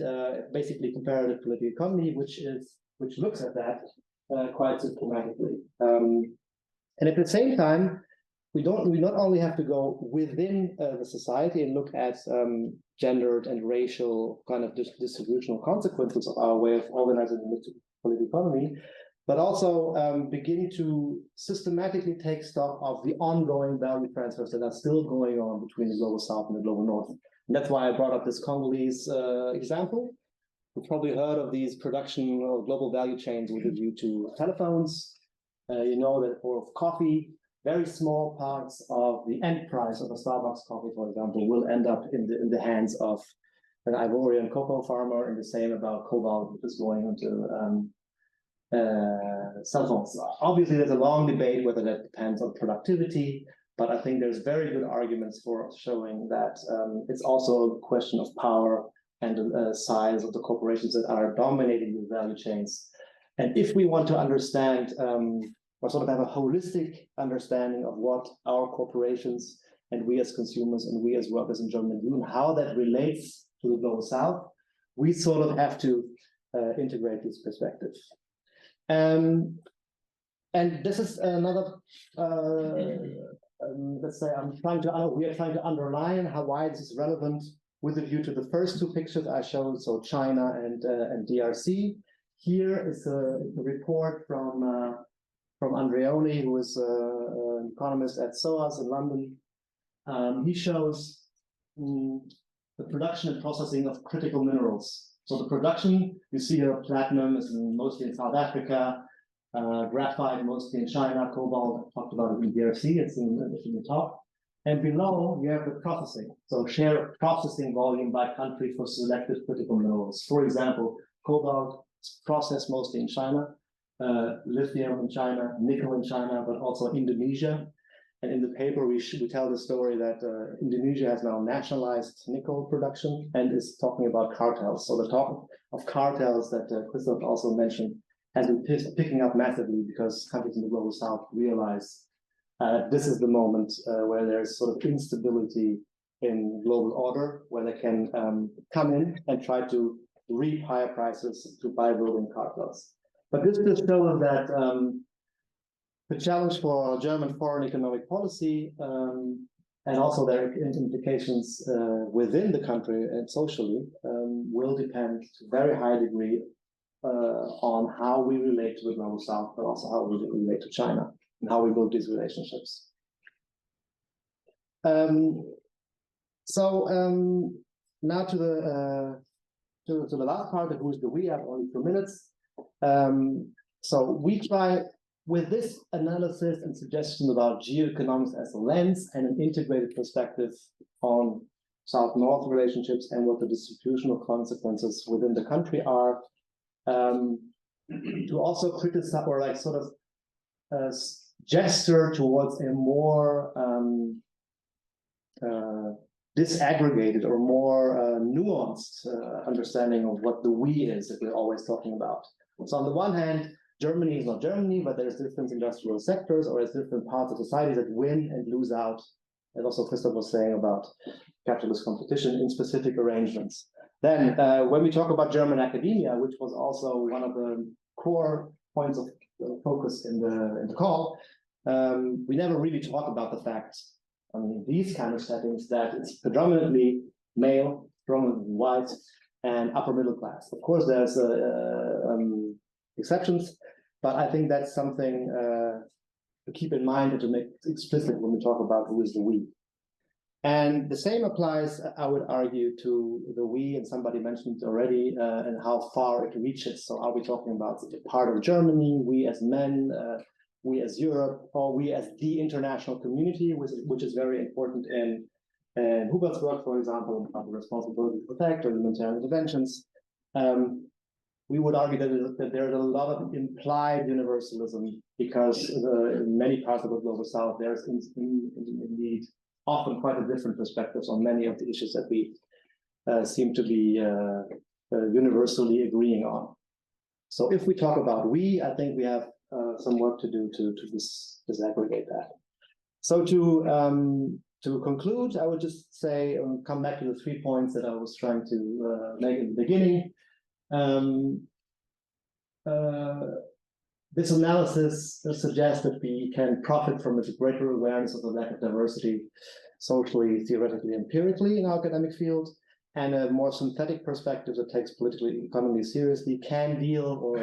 S5: basically comparative political economy, which looks at that quite systematically. And at the same time, we not only have to go within the society and look at gendered and racial kind of distributional consequences of our way of organizing the political economy, but also begin to systematically take stock of the ongoing value transfers that are still going on between the global south and the global north. And that's why I brought up this Congolese example. You've probably heard of these production or global value chains with a view to telephones, you know, that, or of coffee. Very small parts of the end price of a Starbucks coffee, for example, will end up in the hands of an Ivorian cocoa farmer, and the same about cobalt, which is going into cell phones. Obviously, there's a long debate whether that depends on productivity, but I think there's very good arguments for showing that it's also a question of power and the size of the corporations that are dominating the value chains. And if we want to understand or sort of have a holistic understanding of what our corporations and we as consumers and we as workers in Germany do and how that relates to the global south, we sort of have to integrate these perspectives. And this is another, let's say, we are trying to underline why this is relevant with a view to the first 2 pictures I showed, so China and DRC. Here is a report from Andreoli, who is an economist at SOAS in London. He shows the production and processing of critical minerals. So the production, you see here, platinum is mostly in South Africa, graphite mostly in China, cobalt, I talked about it in DRC, it's in the top. And below, you have the processing. So share of processing volume by country for selected critical minerals. For example, cobalt is processed mostly in China, lithium in China, nickel in China, but also Indonesia. And in the paper, we tell the story that Indonesia has now nationalized nickel production and is talking about cartels. So the talk of cartels that Christoph also mentioned has been picking up massively because countries in the global south realize this is the moment where there's sort of instability in global order, where they can come in and try to reap higher prices to buy building cartels. But this just shows that the challenge for German foreign economic policy and also their implications within the country and socially will depend to a very high degree on how we relate to the global south, but also how we relate to China and how we build these relationships. Now to the last part of who's the we. I have only 2 minutes. So we try with this analysis and suggestions about geoeconomics as a lens and an integrated perspective on South-North relationships and what the distributional consequences within the country are, to also criticize or like sort of gesture towards a more disaggregated or more nuanced understanding of what the we is that we're always talking about. So on the one hand, Germany is not Germany, but there's different industrial sectors or there's different parts of society that win and lose out. And also Christoph was saying about capitalist competition in specific arrangements. Then when we talk about German academia, which was also one of the core points of focus in the call, we never really talk about the fact, I mean, these kind of settings, that it's predominantly male, predominantly white, and upper middle class. Of course, there's exceptions, but I think that's something to keep in mind and to make explicit when we talk about who is the we. And the same applies, I would argue, to the we, and somebody mentioned it already, and how far it reaches. So are we talking about a part of Germany, we as men, we as Europe, or we as the international community, which is very important in Hubert's work, for example, about the responsibility to protect or humanitarian interventions. We would argue that there's a lot of implied universalism because in many parts of the global south, there's indeed often quite a different perspectives on many of the issues that we seem to be universally agreeing on. So if we talk about we, I think we have some work to do to disaggregate that. So to conclude, I would just say, come back to the 3 points that I was trying to make in the beginning. This analysis suggests that we can profit from a greater awareness of the lack of diversity, socially, theoretically, empirically in our academic field, and a more synthetic perspective that takes political economy seriously can deal or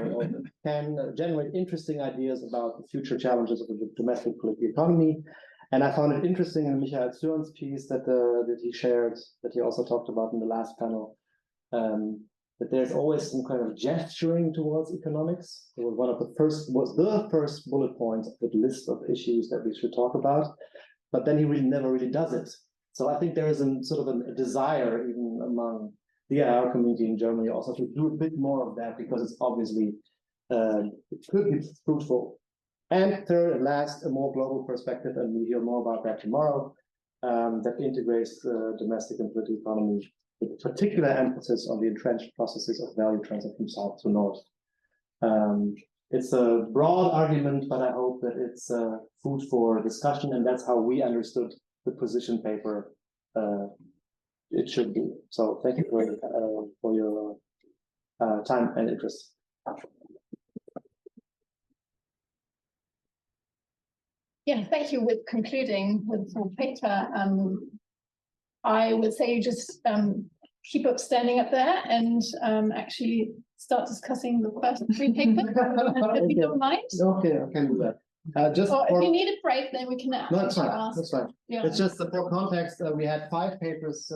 S5: can generate interesting ideas about the future challenges of the domestic political economy. And I found it interesting in Michael Zürn's piece that he shared, that he also talked about in the last panel, that there's always some kind of gesturing towards economics. It was the first bullet point of the list of issues that we should talk about, but then he never really does it. So I think there is a sort of a desire even among the IR community in Germany also to do a bit more of that, because it's obviously, it could be fruitful. And third and last, a more global perspective, and we'll hear more about that tomorrow, that integrates domestic and political economy, with particular emphasis on the entrenched processes of value transfer from south to north. It's a broad argument, but I hope that it's food for discussion, and that's how we understood the position paper it should be. So thank you for your time and interest.
S1: Yeah, thank you. With concluding with the full paper, I would say you just keep up standing up there and actually start discussing the first 3 papers, if you don't mind.
S5: Okay, I can do that. Just
S1: or if you need a break, then we can
S5: no, it's fine.
S1: ask.
S5: That's fine.
S1: Yeah.
S5: It's just for context. We had 5 papers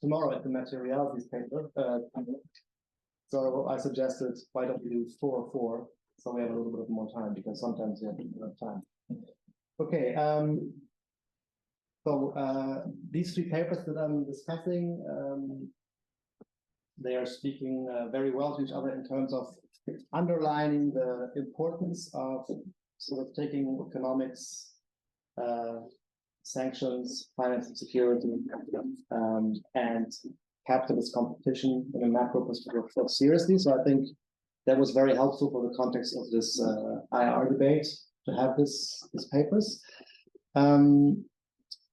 S5: tomorrow at the materialities paper. So I suggested, why don't we do 4, so we have a little bit more time, because sometimes we have enough time. Okay. So these 3 papers that I'm discussing, they are speaking very well to each other in terms of underlining the importance of sort of taking economics, sanctions, finance and security, and capitalist competition in a macro perspective seriously. So I think that was very helpful for the context of this IR debate to have these papers.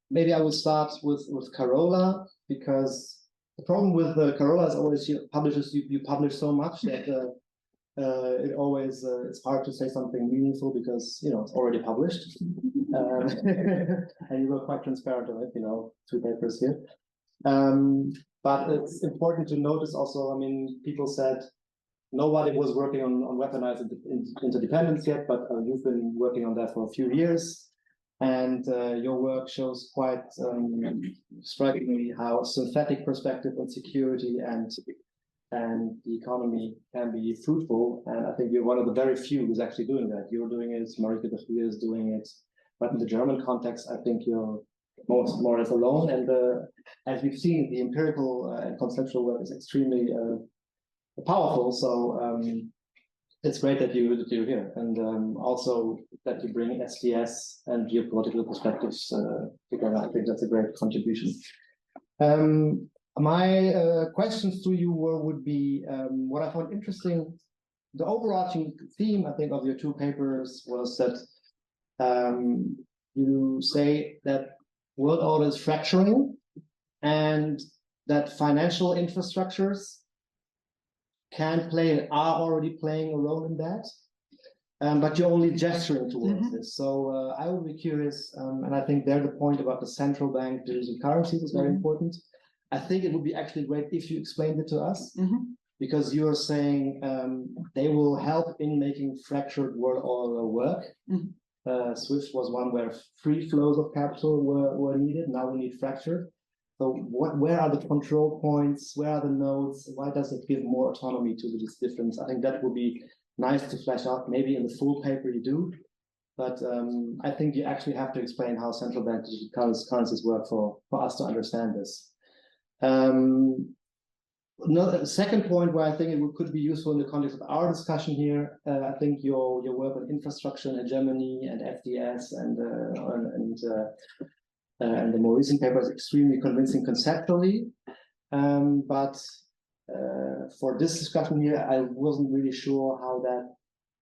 S5: Maybe I will start with Carola, because the problem with Carola is always you publish so much that it always it's hard to say something meaningful, because it's already published, and you were quite transparent on it. 2 papers here, but it's important to notice also. I mean, people said nobody was working on weaponized interdependence yet, but you've been working on that for a few years. And your work shows quite strikingly how synthetic perspective on security and and the economy can be fruitful. And I think you're one of the very few who's actually doing that. You're doing it, Marike de Goeie is doing it. But in the German context, I think you're more or less alone. And as we've seen, the empirical and conceptual work is extremely powerful. So it's great that you're here, and also that you bring SDS and geopolitical perspectives together. I think that's a great contribution. My questions to you would be what I found interesting. The overarching theme, I think, of your two papers was that you say that world order is fracturing, and that financial infrastructures can play and are already playing a role in that, but you're only gesturing towards this. So I would be curious, and I think there the point about the central bank digital currencies is very important. I think it would be actually great if you explained it to us, because you're saying they will help in making fractured world order work. SWIFT was one where free flows of capital were needed. Now we need fractured. So where are the control points? Where are the nodes? Why does it give more autonomy to this difference? I think that would be nice to flesh out. Maybe in the full paper you do, but I think you actually have to explain how central bank digital currencies work for us to understand this. Second point where I think it could be useful in the context of our discussion here, I think your work on infrastructure in Germany and FDS and the more recent paper is extremely convincing conceptually, but for this discussion here, I wasn't really sure how that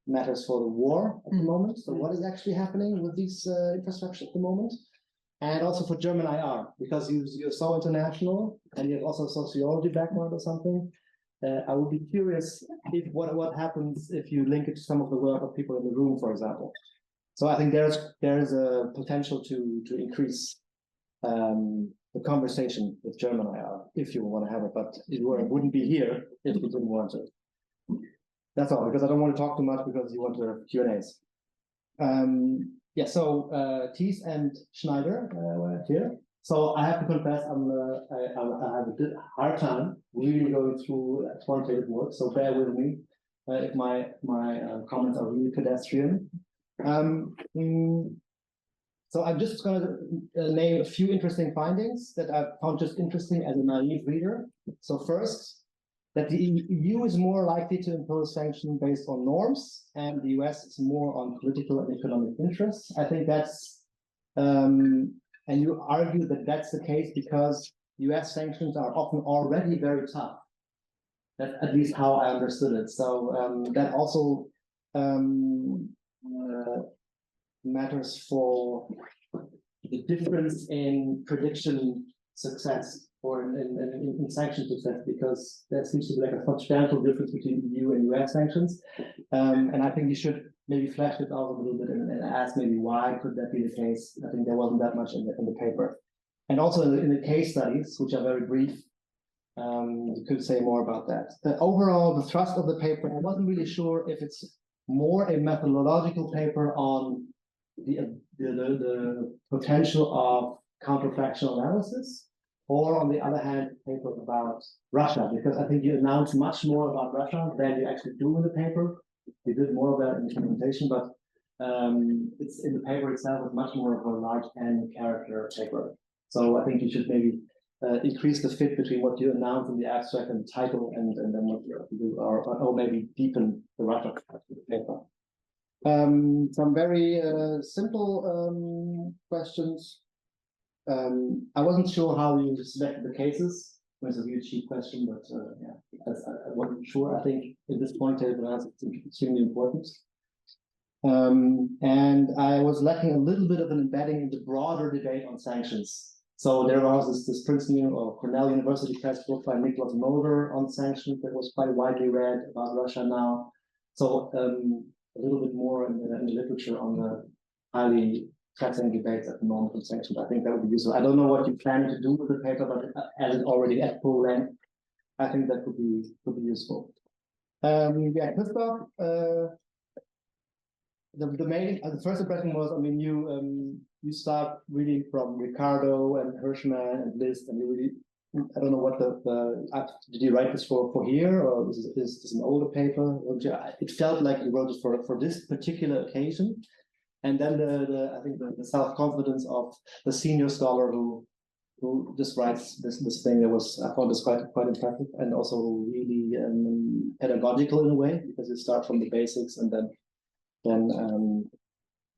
S5: matters for the war at the moment. So what is actually happening with these infrastructure at the moment? And also for German IR, because you're so international and you have also a sociology background or something. I would be curious if what happens if you link it to some of the work of people in the room, for example. So I think there's a potential to increase the conversation with German IR if you want to have it, but it wouldn't be here if you didn't want to. That's all, because I don't want to talk too much because you want to have Q&As. Yeah, so Thies and Schneider were here. So I have to confess, I have a bit hard time really going through quantitative work. So bear with me if my comments are really pedestrian. So I'm just going to name a few interesting findings that I found just interesting as a naive reader. So first, that the EU is more likely to impose sanctions based on norms, and the US is more on political and economic interests. I think that's, and you argue that that's the case because US sanctions are often already very tough. That's at least how I understood it. So that also matters for the difference in prediction success or in sanction success, because there seems to be like a substantial difference between EU and US sanctions. And I think you should maybe flesh it out a little bit and ask maybe why could that be the case. I think there wasn't that much in the paper. And also in the case studies, which are very brief, you could say more about that. Overall, the thrust of the paper, I wasn't really sure if it's more a methodological paper on the potential of counterfactual analysis, or on the other hand, a paper about Russia, because I think you announced much more about Russia than you actually do in the paper. You did more of that in the presentation, but it's in the paper itself with much more of a large N character paper. So I think you should maybe increase the fit between what you announced in the abstract and the title, and then what you do, or maybe deepen the Russia part of the paper. Some very simple questions. I wasn't sure how you selected the cases. It's a really cheap question, but yeah, I wasn't sure. I think at this point, it's extremely important. And I was lacking a little bit of an embedding in the broader debate on sanctions. So there was this Princeton or Cornell University textbook by Nicholas Mulder on sanctions that was quite widely read about Russia now. So a little bit more in the literature on the highly pressing debates at the moment on sanctions. I think that would be useful. I don't know what you plan to do with the paper, but as it's already at full length, I think that could be useful. Yeah, Christoph, the first impression was, I mean, you start reading from Ricardo and Hirschman and List, and you really I don't know what did you write this for here, or is this an older paper? It felt like you wrote it for this particular occasion. And then I think the self-confidence of the senior scholar who just writes this thing that I found this quite impressive, and also really pedagogical in a way, because you start from the basics and then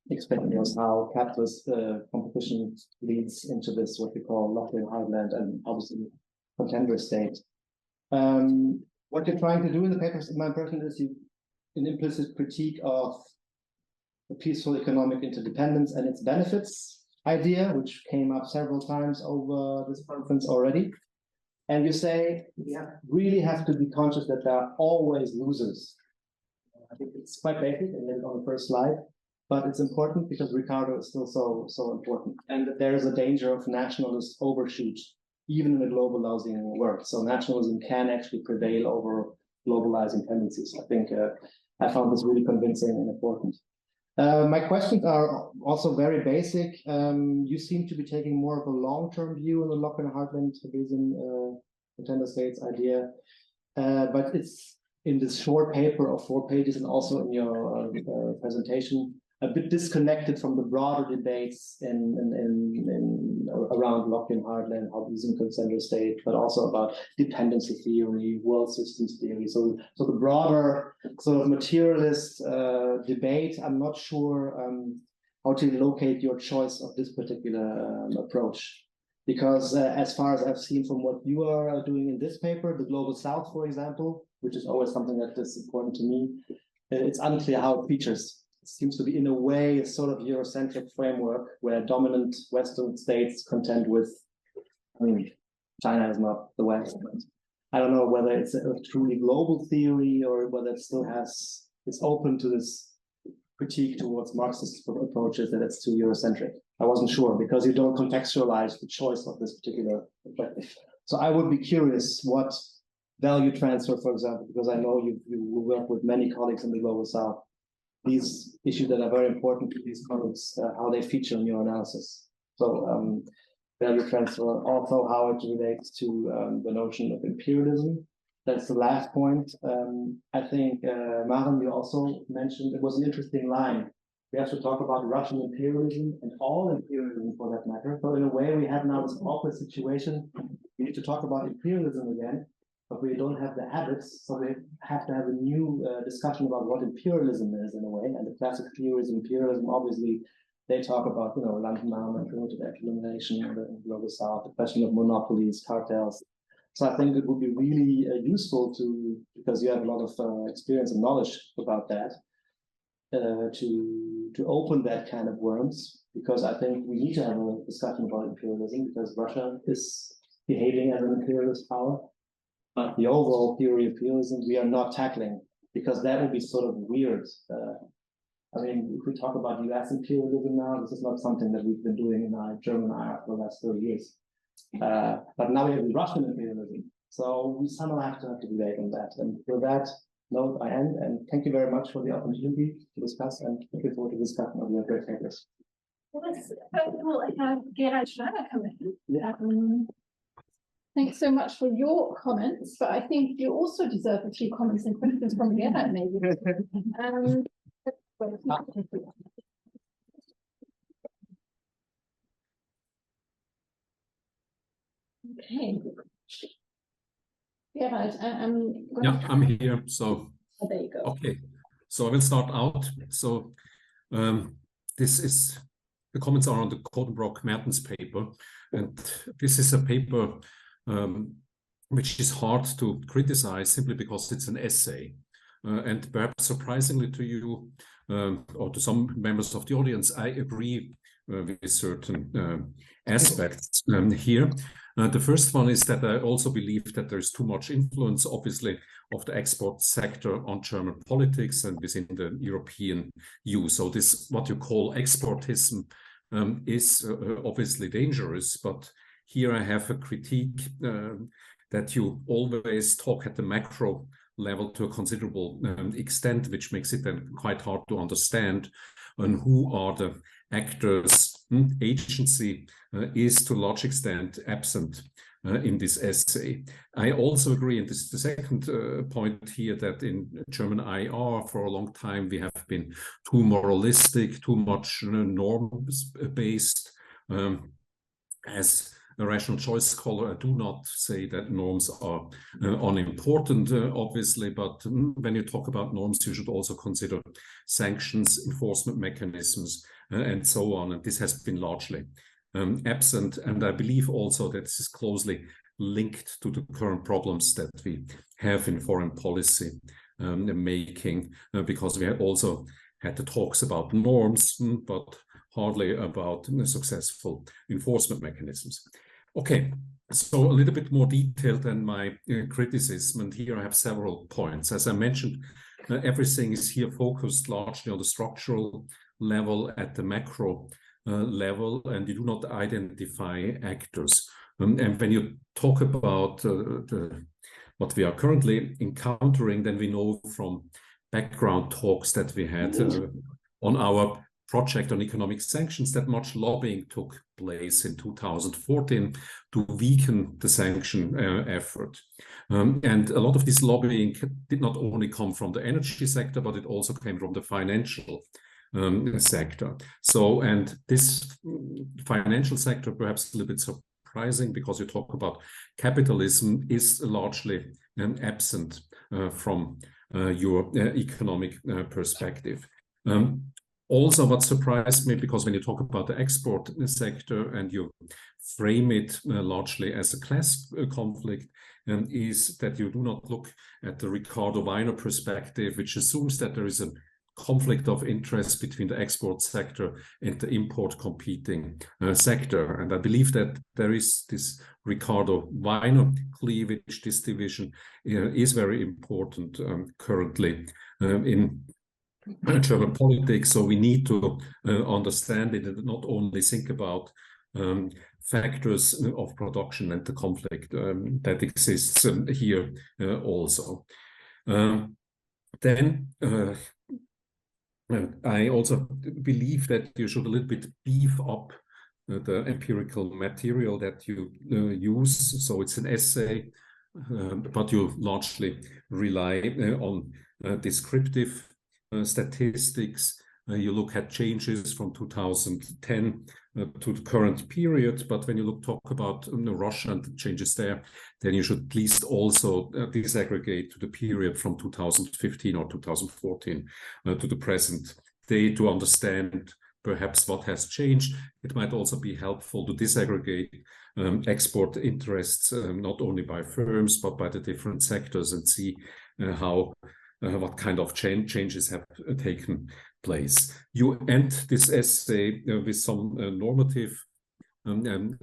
S5: explaining us how capitalist competition leads into this, what we call locked-in heartland, and obviously contender state. What you're trying to do in the paper, in my impression, is an implicit critique of the peaceful economic interdependence and its benefits idea, which came up several times over this conference already. And you say we really have to be conscious that there are always losers. I think it's quite basic and on the first slide, but it's important because Ricardo is still so important, and that there is a danger of nationalist overshoot, even in a globalizing world. So nationalism can actually prevail over globalizing tendencies. I think I found this really convincing and important. My questions are also very basic. You seem to be taking more of a long-term view on the lock-in heartland Bayesian contender states idea, but it's in this short paper of 4 pages and also in your presentation, a bit disconnected from the broader debates around locked-in heartland, Bayesian contender state, but also about dependency theory, world systems theory. So the broader sort of materialist debate, I'm not sure how to locate your choice of this particular approach. Because as far as I've seen from what you are doing in this paper, the Global South, for example, which is always something that is important to me, it's unclear how it features. It seems to be, in a way, a sort of Eurocentric framework where dominant Western states contend with, I mean, China is not the West, but I don't know whether it's a truly global theory or whether it still it's open to this critique towards Marxist approaches that it's too Eurocentric. I wasn't sure because you don't contextualize the choice of this particular perspective. So I would be curious what value transfer, for example, because I know you work with many colleagues in the Global South, these issues that are very important to these colleagues, how they feature in your analysis. So value transfer, also how it relates to the notion of imperialism. That's the last point. I think, Maren, you also mentioned, it was an interesting line. We have to talk about Russian imperialism and all imperialism for that matter. So in a way, we have now this awkward situation. We need to talk about imperialism again, but we don't have the habits. So we have to have a new discussion about what imperialism is in a way. And the classic theories of imperialism, obviously, they talk about, Landnahme and primitive accumulation in the Global South, the question of monopolies, cartels. So I think it would be really useful because you have a lot of experience and knowledge about that, to open that kind of worms, because I think we need to have a discussion about imperialism because Russia is behaving as an imperialist power. But the overall theory of imperialism we are not tackling because that would be sort of weird. I mean, if we talk about US imperialism now, this is not something that we've been doing in our German IR for the last 30 years. But now we have Russian imperialism. So we somehow have to debate on that. And with that note, I end. And thank you very much for the opportunity to discuss, and looking forward to discussing on your great papers.
S1: Well, let's first of all have Gerald Schneider come in.
S5: Yeah.
S1: Thanks so much for your comments, but I think you also deserve a few comments and questions from Gerald, maybe. Okay. Gerald,
S7: I'm here. So
S1: oh, there you go.
S7: Okay, so I will start out. So the comments are on the Koddenbrock Mertens paper, and this is a paper which is hard to criticize simply because it's an essay. And perhaps surprisingly to you or to some members of the audience, I agree with certain aspects here. The first one is that I also believe that there's too much influence, obviously, of the export sector on German politics and within the European EU. So this, what you call exportism, is obviously dangerous. But here I have a critique that you always talk at the macro level to a considerable extent, which makes it then quite hard to understand and who are the actors. Agency is to a large extent absent in this essay. I also agree, and this is the second point here, that in German IR for a long time we have been too moralistic, too much norms-based. As a rational choice scholar, I do not say that norms are unimportant, obviously, but when you talk about norms, you should also consider sanctions, enforcement mechanisms, and so on. And this has been largely absent. And I believe also that this is closely linked to the current problems that we have in foreign policy making, because we have also had the talks about norms, but hardly about successful enforcement mechanisms. Okay, so a little bit more detailed than my criticism, and here I have several points. As I mentioned, everything is here focused largely on the structural level, at the macro level, and you do not identify actors. And when you talk about what we are currently encountering, then we know from background talks that we had on our project on economic sanctions that much lobbying took place in 2014 to weaken the sanction effort. And a lot of this lobbying did not only come from the energy sector, but it also came from the financial sector. So, and this financial sector, perhaps a little bit surprising because you talk about capitalism, is largely absent from your economic perspective. Also, what surprised me, because when you talk about the export sector and you frame it largely as a class conflict, is that you do not look at the Ricardo Weiner perspective, which assumes that there is a conflict of interest between the export sector and the import competing sector. And I believe that there is this Ricardo Weiner cleavage, this division is very important currently in German politics. So we need to understand it and not only think about factors of production and the conflict that exists here also. Then I also believe that you should a little bit beef up the empirical material that you use. So it's an essay, but you largely rely on descriptive statistics. You look at changes from 2010 to the current period, but when you talk about Russia and the changes there, then you should at least also disaggregate to the period from 2015 or 2014 to the present day to understand perhaps what has changed. It might also be helpful to disaggregate export interests, not only by firms, but by the different sectors, and see how what kind of changes have taken place. You end this essay with some normative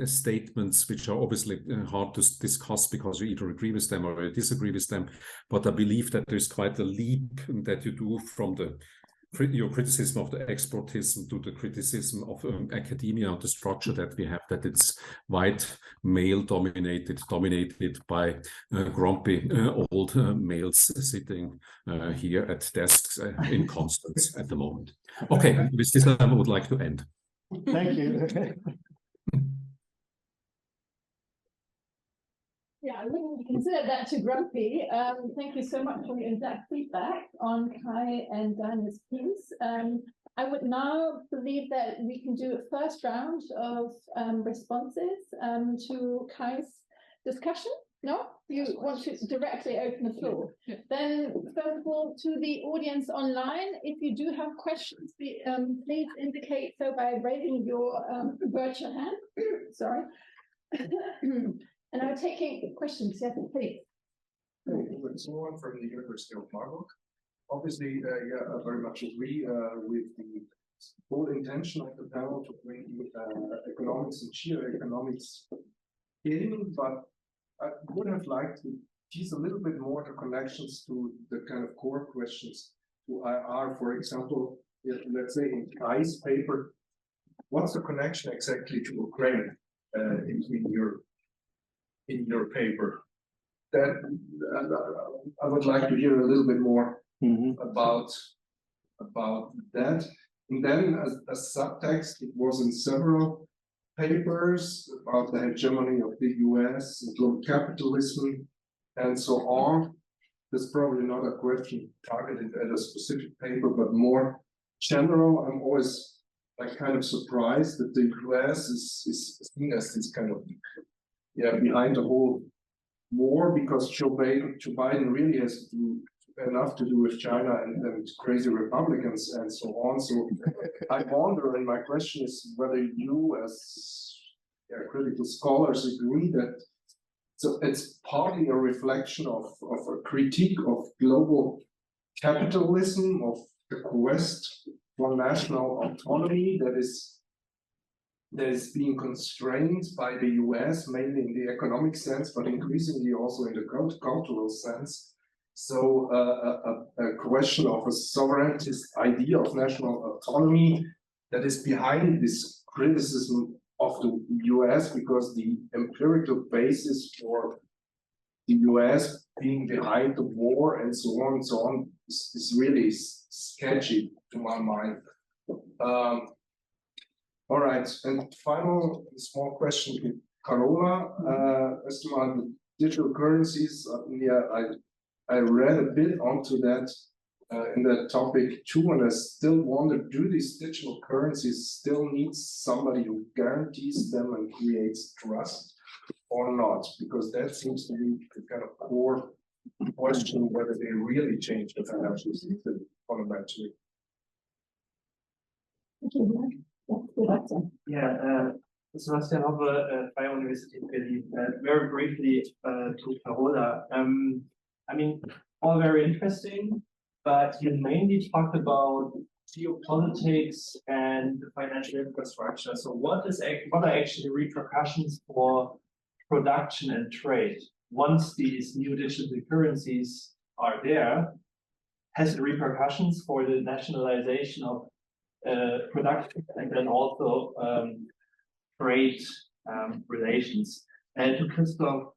S7: statements, which are obviously hard to discuss because you either agree with them or you disagree with them. But I believe that there's quite a leap that you do from your criticism of the exportism to the criticism of academia and the structure that we have, that it's white, male dominated by grumpy old males sitting here at desks in Konstanz at the moment. Okay, with this I would like to end.
S5: Thank you.
S1: Yeah, I wouldn't consider that too grumpy. Thank you so much for your in-depth feedback on Kai and Daniel's piece. I would now believe that we can do a first round of responses to Kai's discussion. No? You want to directly open the floor.
S2: Yeah.
S1: Then, first of all, to the audience online, if you do have questions, please indicate so by raising your virtual hand. Sorry. And I'm taking questions, yes, please.
S8: It's Maren from the University of Hamburg. Obviously, I very much agree with the whole intention of the panel to bring economics and geoeconomics in, but I would have liked to tease a little bit more the connections to the kind of core questions to IR. For example, let's say in Kai's paper, what's the connection exactly to Ukraine in your paper? That I would like to hear a little bit more about that. And then as subtext, it was in several papers about the hegemony of the US and global capitalism and so on. That's probably not a question targeted at a specific paper, but more general. I'm always like kind of surprised that the US is seen as this kind of behind the whole war, because Joe Biden really has to do enough to do with China and crazy Republicans and so on. So I wonder, and my question is whether you as critical scholars agree that so it's partly a reflection of a critique of global capitalism, of the quest for national autonomy that is being constrained by the US, mainly in the economic sense, but increasingly also in the cultural sense. So a question of a sovereigntist idea of national autonomy that is behind this criticism of the US, because the empirical basis for the US being behind the war and so on is really sketchy to my mind. All right, and final small question to Carola. As to the digital currencies, I read a bit onto that in that topic too, and I still wonder, do these digital currencies still need somebody who guarantees them and creates trust or not? Because that seems to be the kind of core question, whether they really change the financial system fundamentally.
S6: Yeah, Sebastian Hoppe, Freie Universität Berlin. Very briefly to Carola. I mean, all very interesting, but you mainly talked about geopolitics and the financial infrastructure. So what are actually repercussions for production and trade once these new digital currencies are there? Has it repercussions for the nationalization of production and then also trade relations? And to Christoph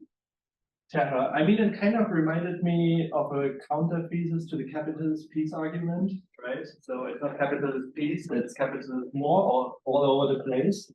S6: Terra, I mean, it kind of reminded me of a counter thesis to the capitalist peace argument, right? So it's not capitalist peace, it's capitalist war all over the place.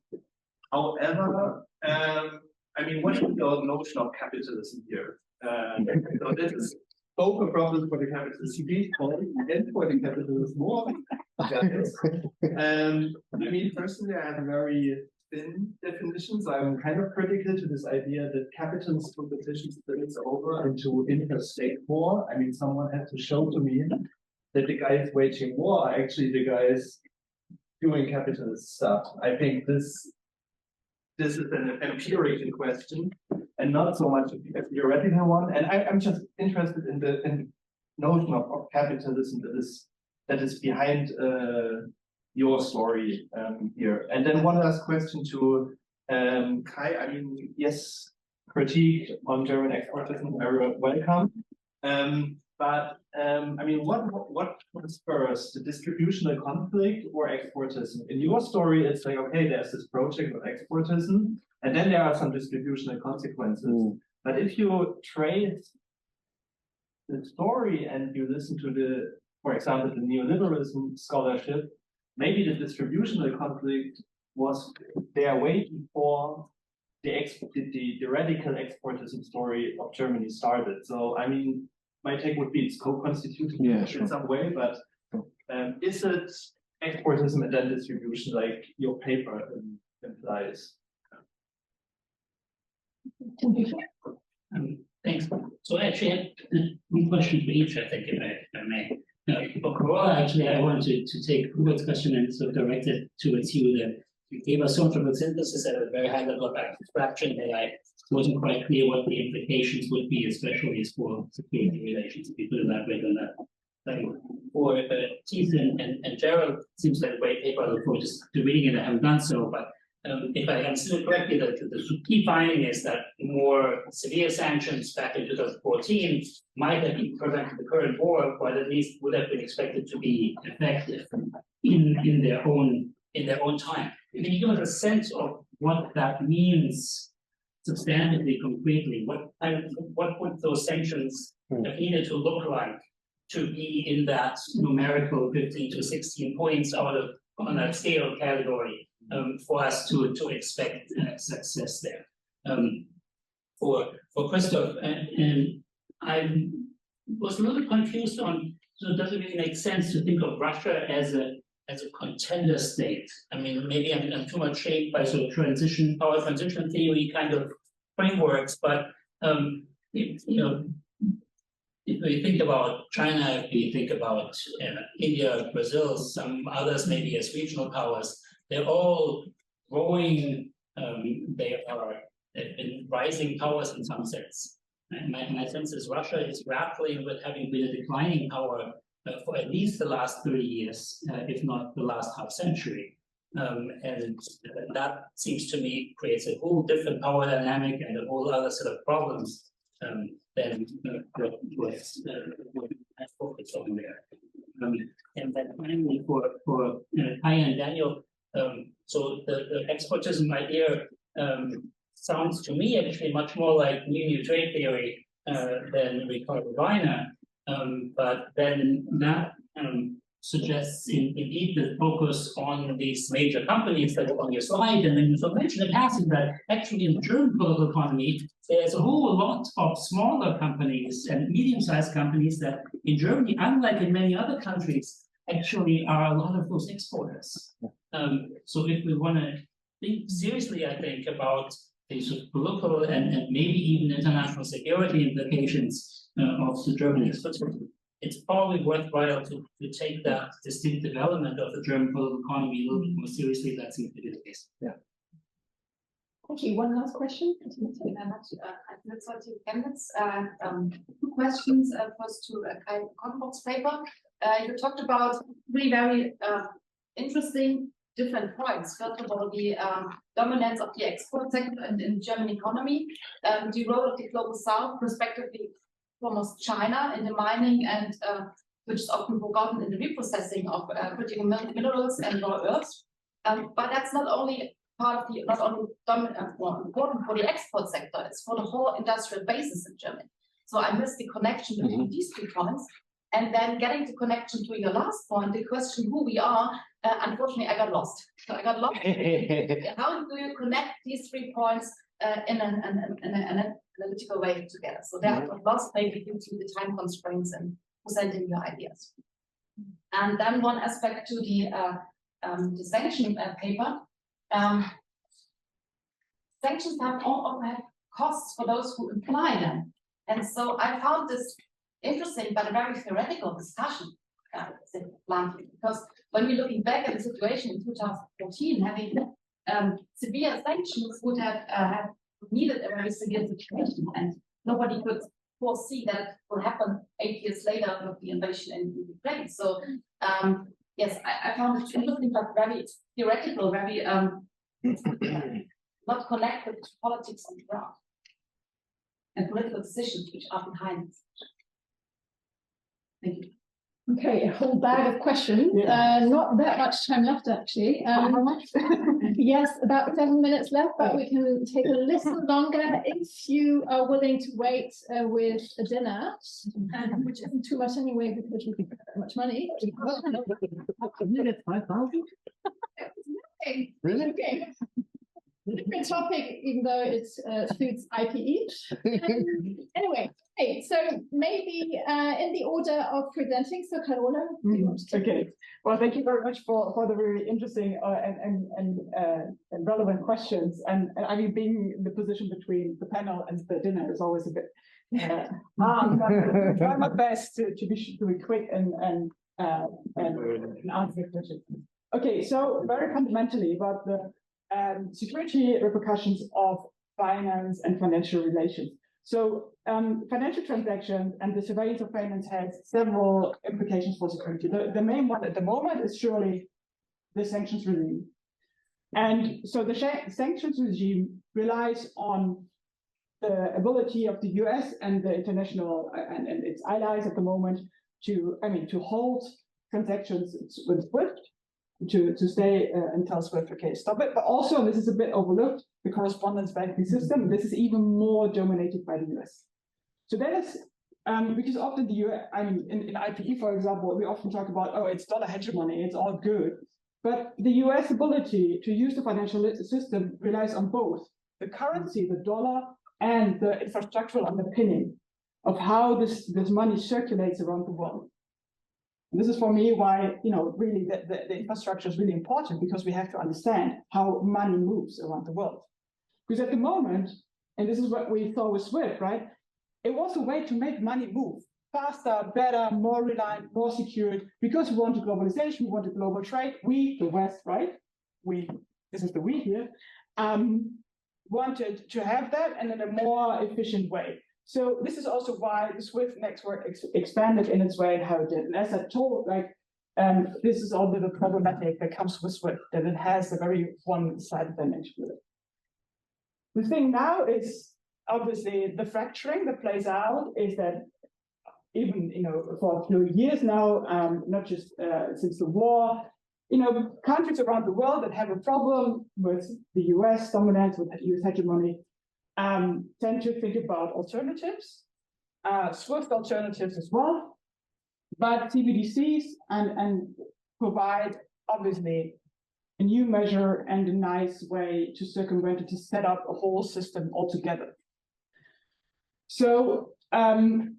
S6: However, I mean, what is your notion of capitalism here? So this is both a problem for the capitalist peace and for the capitalist war. I mean, personally, I have a very thin definition, so I'm kind of critical to this idea that capitalist competition spills over into interstate war. I mean, someone had to show to me that the guys waging war are actually the guys doing capitalist stuff. I think this is an empirical question and not so much a theoretical one. And I'm just interested in the notion of capitalism that is behind your story here. And then one last question to Kai. I mean, yes, critique on German exportism, very welcome. But I mean, what comes first, the distributional conflict or exportism? In your story, it's like, okay, there's this project of exportism, and then there are some distributional consequences. But if you trace the story and you listen to for example, the neoliberalism scholarship, maybe the distributional conflict was there way before the radical exportism story of Germany started. So, I mean, my take would be it's co-constituted in some way, but is it exportism and then distribution like your paper implies?
S9: Thanks. So actually, I have one question for each, I think, if I may. For Carola, actually, I wanted to take Hubert's question and sort of direct it towards you. That you gave us sort of a synthesis at a very high level of abstraction that I wasn't quite clear what the implications would be, especially for security relations. If you could elaborate on that. For Thies and Gerald, it seems like a great paper. I look forward to reading it. I haven't done so, but if I understood correctly, the key finding is that more severe sanctions back in 2014 might have been prevented the current war, but at least would have been expected to be effective in their own time. Can you give us a sense of what that means substantively, concretely? What would those sanctions have needed to look like to be in that numerical 15 to 16 points out of on that scale category? for us to expect success there. For Christoph, and I was a little confused on, so does it really make sense to think of Russia as a contender state? I mean, maybe I'm too much shaped by sort of power transition theory kind of frameworks, but if we think about China, if we think about India, Brazil, some others maybe as regional powers, they're all growing. They've been rising powers in some sense. And my sense is Russia is grappling with having been a declining power for at least the last 30 years, if not the last half century. And that seems to me creates a whole different power dynamic and a whole other set of problems than what I focus on there. And then finally for Kaya and Daniel, so the exportism idea sounds to me actually much more like new trade theory than Ricardo Weiner, but then that suggests indeed the focus on these major companies that are on your slide, and then you sort of mentioned in passing that actually in the German political economy, there's a whole lot of smaller companies and medium-sized companies that in Germany, unlike in many other countries, actually are a lot of those exporters. So if we want to think seriously, I think, about the sort of political and maybe even international security implications of the German exportism, it's probably worthwhile to take that distinctive element of the German political economy a little bit more seriously. That seems to be the case.
S5: Yeah.
S1: Thank you. One last question.
S10: Thank you very much. Let's start with candidates. Two questions. First to Koddenbrock's paper. You talked about three very interesting different points. First of all, the dominance of the export sector in German economy, the role of the global south, respectively, foremost China in the mining and which is often forgotten in the reprocessing of critical minerals and raw earths. But that's not only part of the dominant or important for the export sector, it's for the whole industrial basis in Germany. So I missed the connection between these two points. And then getting the connection to your last point, the question who we are, unfortunately, I got lost. So I got lost. How do you connect these 3 points in an analytical way together? So that I got lost maybe due to the time constraints and presenting your ideas. And then one aspect to the sanction paper. Sanctions often have costs for those who apply them. And so I found this interesting, but a very theoretical discussion, because when we're looking back at the situation in 2014, having severe sanctions would have needed a very severe situation, and nobody could foresee that it will happen 8 years later with the invasion in Ukraine. So yes, I found it interesting, but very theoretical, very not connected to politics on the ground and political decisions which are behind it. Thank you.
S1: Okay, a whole bag of questions. Not that much time left, actually.
S2: How much?
S1: Yes, about 7 minutes left, but we can take a little longer if you are willing to wait with a dinner, which isn't too much anyway because we don't have that much money.
S5: Minute 5,000?
S1: Okay.
S5: Really?
S1: Okay. Different topic, even though it suits IPE. Anyway, okay, so maybe in the order of presenting, so Carola, do you want to take
S2: Okay. Well, thank you very much for the very interesting and relevant questions. And I mean, being in the position between the panel and the dinner is always a bit. Try my best to be quick and answer the questions. Okay, so very fundamentally about the security repercussions of finance and financial relations. So financial transactions and the surveillance of finance has several implications for security. The main one at the moment is surely the sanctions regime. And so the sanctions regime relies on the ability of the US and the international and its allies at the moment to hold transactions with SWIFT, to stay and tell SWIFT, okay, stop it. But also, and this is a bit overlooked, the correspondence banking system, this is even more dominated by the US. So that is, because often the US, I mean, in IPE, for example, we often talk about, oh, it's dollar hegemony, it's all good. But the US ability to use the financial system relies on both the currency, the dollar, and the infrastructural underpinning of how this money circulates around the world. And this is for me why, really the infrastructure is really important, because we have to understand how money moves around the world. Because at the moment, and this is what we saw with SWIFT, right? It was a way to make money move faster, better, more reliant, more secured, because we wanted globalization, we wanted global trade. We, the West, right? This is the we here, wanted to have that and in a more efficient way. So this is also why the SWIFT network expanded in its way and how it did. And as I told, this is all the problematic that comes with SWIFT, that it has a very one-sided dimension with it. The thing now is obviously the fracturing that plays out is that even for a few years now, not just since the war, countries around the world that have a problem with the US dominance, with US hegemony, tend to think about alternatives, SWIFT alternatives as well, but CBDCs and provide obviously a new measure and a nice way to circumvent it, to set up a whole system altogether. So around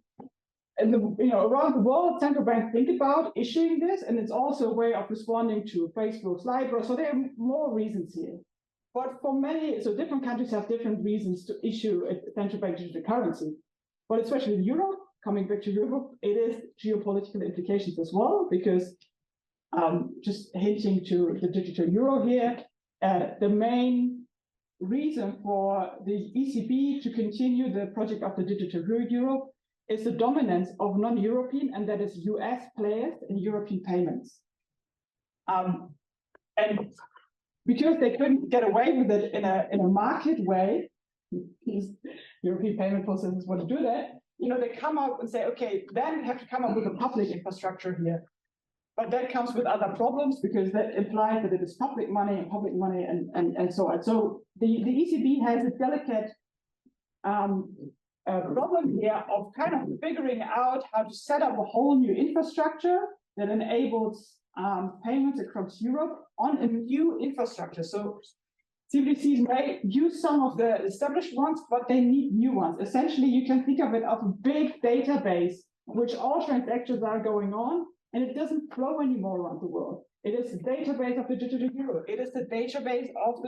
S2: the world, central banks think about issuing this, and it's also a way of responding to Facebook's LIBOR. So there are more reasons here. But for many, so different countries have different reasons to issue a central bank digital currency. But especially in Europe, coming back to Europe, it is geopolitical implications as well, because just hinting to the digital euro here, the main reason for the ECB to continue the project of the digital euro is the dominance of non-European, and that is US players in European payments. And because they couldn't get away with it in a market way, these European payment processes want to do that, they come out and say, okay, then we have to come up with a public infrastructure here. But that comes with other problems, because that implies that it is public money and so on. So the ECB has a delicate problem here of kind of figuring out how to set up a whole new infrastructure that enables payments across Europe on a new infrastructure. So CBDCs may use some of the established ones, but they need new ones. Essentially, you can think of it as a big database in which all transactions are going on, and it doesn't flow anymore around the world. It is the database of the digital euro. It is the database of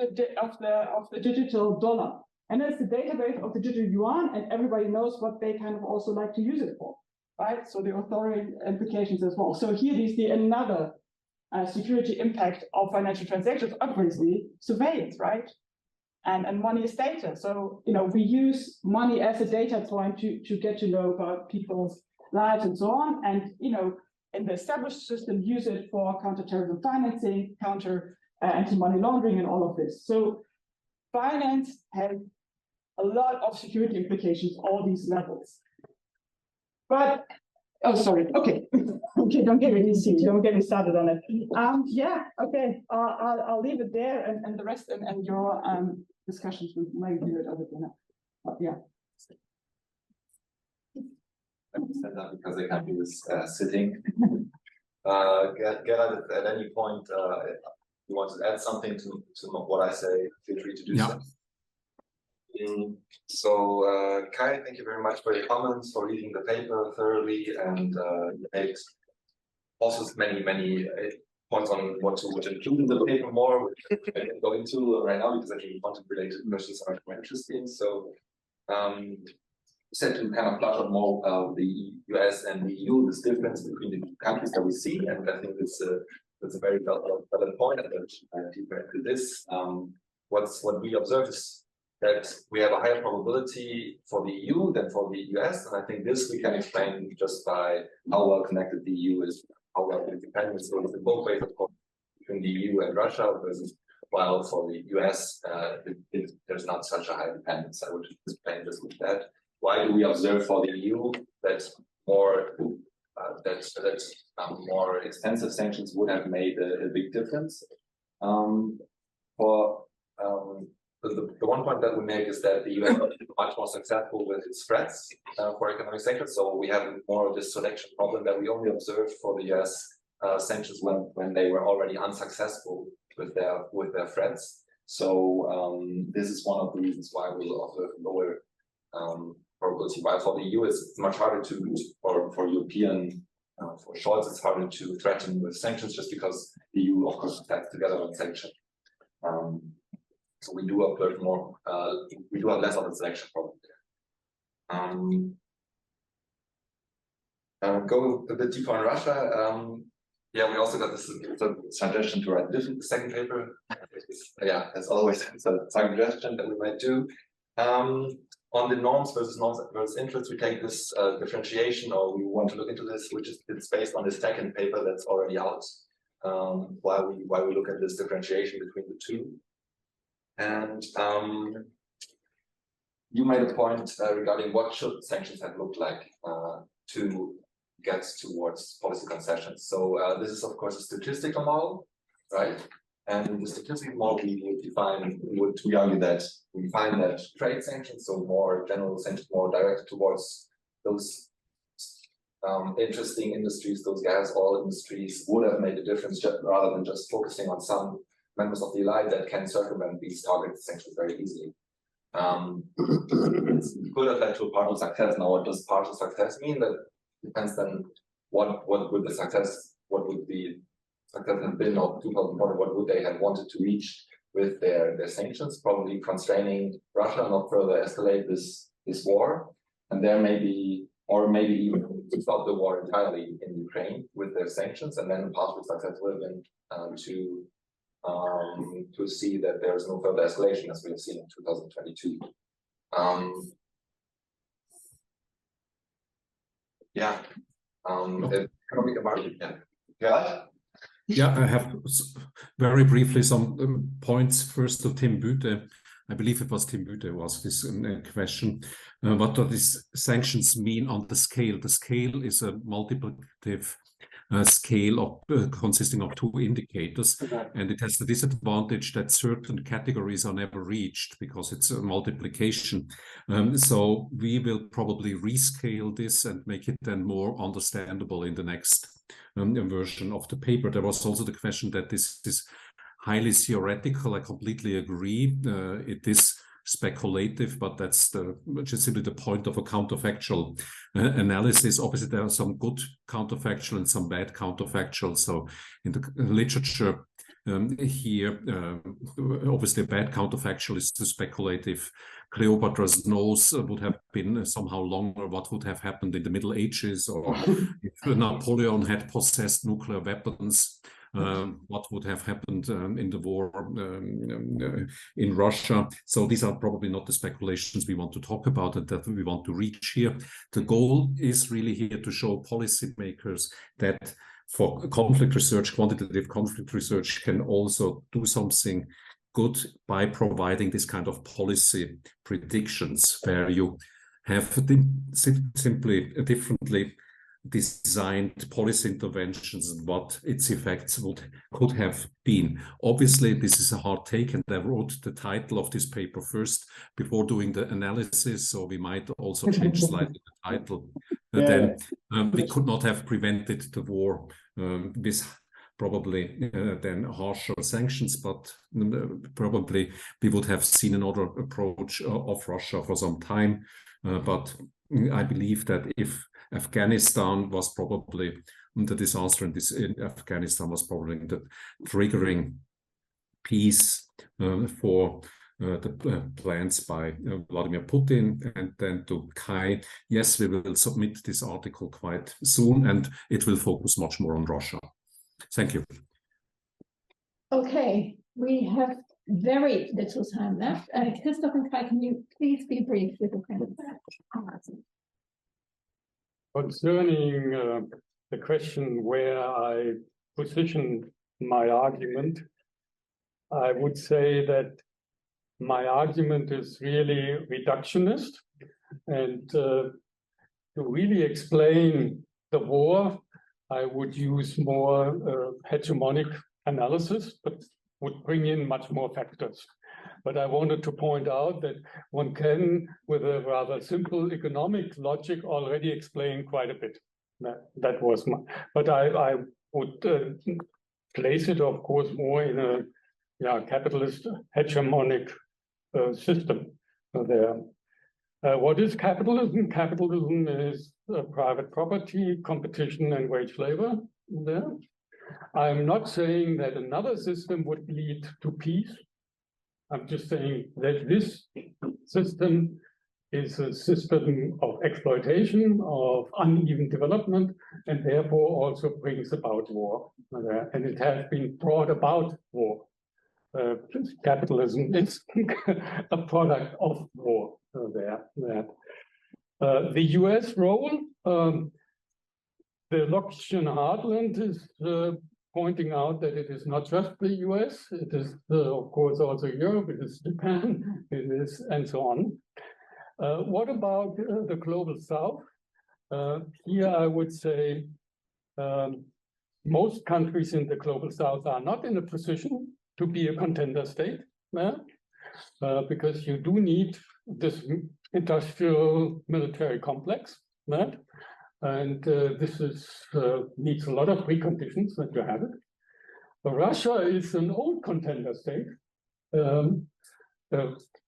S2: the digital dollar. And it's the database of the digital yuan, and everybody knows what they kind of also like to use it for, right? So the authority implications as well. So here is another security impact of financial transactions, obviously, surveillance, right? And money is data. So, we use money as a data point to get to know about people's lives and so on. And, in the established system, use it for counterterrorism financing, anti-money laundering, and all of this. So finance has a lot of security implications, all these levels. But, oh, sorry, okay. Okay, don't get me started on it. Yeah, okay, I'll leave it there, and the rest and your discussions with my do it over dinner. Yeah.
S3: Let me stand up because I can't do this sitting. Gerald, at any point you want to add something to what I say, feel free to do so. So, Kai, thank you very much for your comments, for reading the paper thoroughly, and you made also many points on what to include in the paper more, which I can go into right now because I think content-related questions are more interesting. So, said to kind of flush out more of the US and the EU, this difference between the countries that we see, and I think that's a very valid point, and I'll deeper into this. What we observe is that we have a higher probability for the EU than for the US, and I think this we can explain just by how well connected the EU is, how well independent. So it's in both ways, of course, between the EU and Russia, versus while for the US there's not such a high dependence. I would explain this with that. Why do we observe for the EU that more more extensive sanctions would have made a big difference? The one point that we make is that the US is much more successful with its threats for economic sanctions. So we have more of this selection problem that we only observe for the US sanctions when they were already unsuccessful with their threats. So this is one of the reasons why we will offer lower probability. While for the EU, it's much harder for European, for Scholz, it's harder to threaten with sanctions just because the EU, of course, stands together on sanction. So we do observe more, we do have less of a selection problem there. Go a bit deeper on Russia. Yeah, we also got this suggestion to write a second paper. Yeah, as always, it's a suggestion that we might do. On the norms versus interests, we take this differentiation, or we want to look into this, which is it's based on the second paper that's already out. While we look at this differentiation between the two. And you made a point regarding what should sanctions have looked like to get towards policy concessions. So this is, of course, a statistical model, right? And the statistical model we argue that we find that trade sanctions, so more general sanctions, more directed towards those interesting industries, those gas oil industries, would have made a difference rather than just focusing on some members of the elite that can circumvent these target sanctions very easily. It could have led to a partial success. Now, what does partial success mean? That depends then what would the success have been of 2040, what would they have wanted to reach with their sanctions, probably constraining Russia not further escalate this war, and there maybe even to stop the war entirely in Ukraine with their sanctions, and then the partial success would have been to see that there is no further escalation as we have seen in 2022. Economic environment. Gerald?
S7: Yeah, I have very briefly some points. First to Tim Büte. I believe it was Tim Büte who asked this question. What do these sanctions mean on the scale? The scale is a multiplicative scale consisting of two indicators, and it has the disadvantage that certain categories are never reached because it's a multiplication. So we will probably rescale this and make it then more understandable in the next version of the paper. There was also the question that this is highly theoretical. I completely agree. It is speculative, but that's just simply the point of a counterfactual analysis. Obviously, there are some good counterfactual and some bad counterfactual. So in the literature here, obviously a bad counterfactual is the speculative. Cleopatra's nose would have been somehow longer. What would have happened in the Middle Ages, or if Napoleon had possessed nuclear weapons? What would have happened in the war in Russia? So these are probably not the speculations we want to talk about and that we want to reach here. The goal is really here to show policymakers that for conflict research, quantitative conflict research can also do something good by providing this kind of policy predictions where you have simply differently designed policy interventions and what its effects could have been. Obviously, this is a hard take, and I wrote the title of this paper first before doing the analysis, so we might also change slightly the title. Then we could not have prevented the war with probably then harsher sanctions, but probably we would have seen another approach of Russia for some time. But I believe that if Afghanistan was probably the disaster in Afghanistan was probably the triggering piece for the plans by Vladimir Putin. And then to Kai, yes, we will submit this article quite soon, and it will focus much more on Russia. Thank you.
S1: Okay, we have very little time left. Christoph and Kai, can you please be brief with the kind of
S4: Concerning the question where I position my argument, I would say that my argument is really reductionist, and to really explain the war, I would use more hegemonic analysis, but would bring in much more factors. But I wanted to point out that one can, with a rather simple economic logic, already explain quite a bit. That was my, but I would place it, of course, more in a capitalist hegemonic system there. What is capitalism? Capitalism is private property, competition, and wage labor there. I'm not saying that another system would lead to peace. I'm just saying that this system is a system of exploitation, of uneven development, and therefore also brings about war. And it has been brought about war. Capitalism is a product of war there. The US role, the Lockean heartland is pointing out that it is not just the US, it is of course also Europe, it is Japan, it is and so on. What about the global south? Here I would say most countries in the global south are not in a position to be a contender state, because you do need this industrial military complex, and this needs a lot of preconditions that you have it. Russia is an old contender state,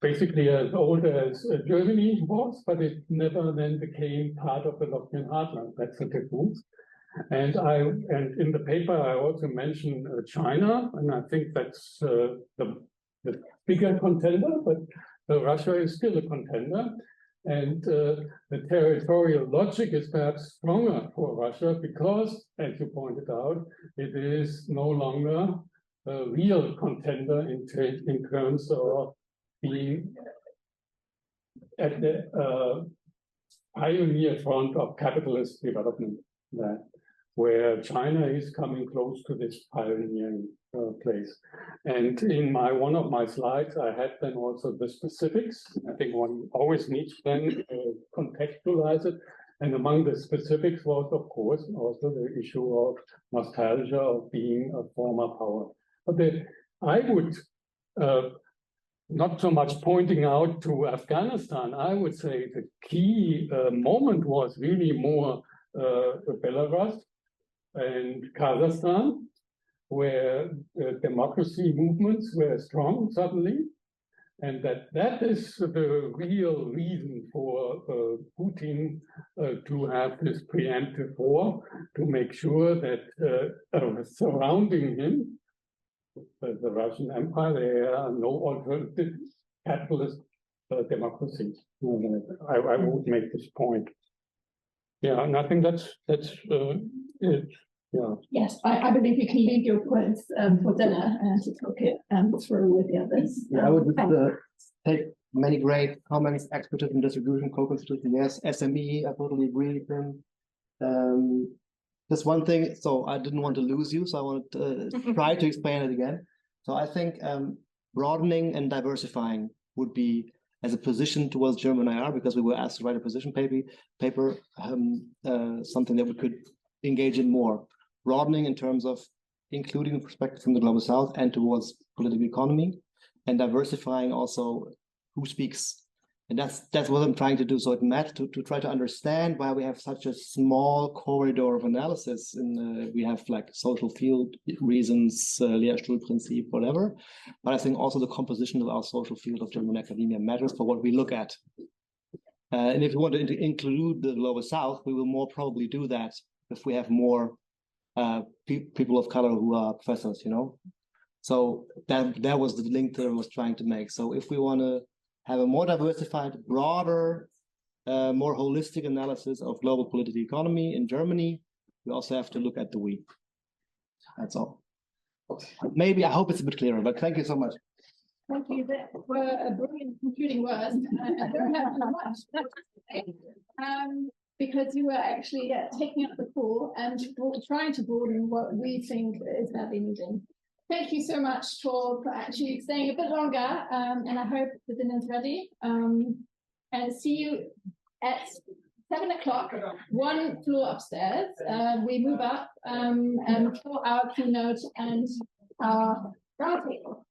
S4: basically as old as Germany was, but it never then became part of the Lockean heartland. That's the difference. And in the paper I also mentioned China, and I think that's the bigger contender, but Russia is still a contender. And the territorial logic is perhaps stronger for Russia because, as you pointed out, it is no longer a real contender in terms of being at the pioneer front of capitalist development, where China is coming close to this pioneering place. And in one of my slides, I had then also the specifics. I think one always needs then to contextualize it. And among the specifics was, of course, also the issue of nostalgia of being a former power. But I would, not so much pointing out to Afghanistan, I would say the key moment was really more Belarus and Kazakhstan, where democracy movements were strong suddenly, and that is the real reason for Putin to have this preemptive war, to make sure that surrounding him, the Russian Empire, there are no alternative capitalist democracies. I would make this point. Yeah, and I think that's it. Yeah.
S1: Yes, I believe you can leave your points for dinner and to talk it through with the others.
S5: Yeah, I would take many great comments, expletive and distribution, co-constitution, yes, SME, I totally agree with them. Just one thing, so I didn't want to lose you, so I wanted to try to explain it again. So I think broadening and diversifying would be as a position towards German IR, because we were asked to write a position paper, something that we could engage in more. Broadening in terms of including a perspective from the global south and towards political economy, and diversifying also who speaks. And that's what I'm trying to do. So it matters to try to understand why we have such a small corridor of analysis. We have like social field reasons, Lehrstuhlprinzip, whatever. But I think also the composition of our social field of German academia matters for what we look at. And if we want to include the global south, we will more probably do that if we have more people of color who are professors, So that was the link that I was trying to make. So if we want to have a more diversified, broader, more holistic analysis of global political economy in Germany, we also have to look at the we. That's all. Maybe, I hope it's a bit clearer, but thank you so much.
S1: Thank you. That were brilliant concluding words. I don't have much to say, because you were actually taking up the call and trying to broaden what we think is badly needed. Thank you so much for actually staying a bit longer, and I hope the dinner's ready. And see you at 7 o'clock, one floor upstairs. We move up for our keynote and our roundtable.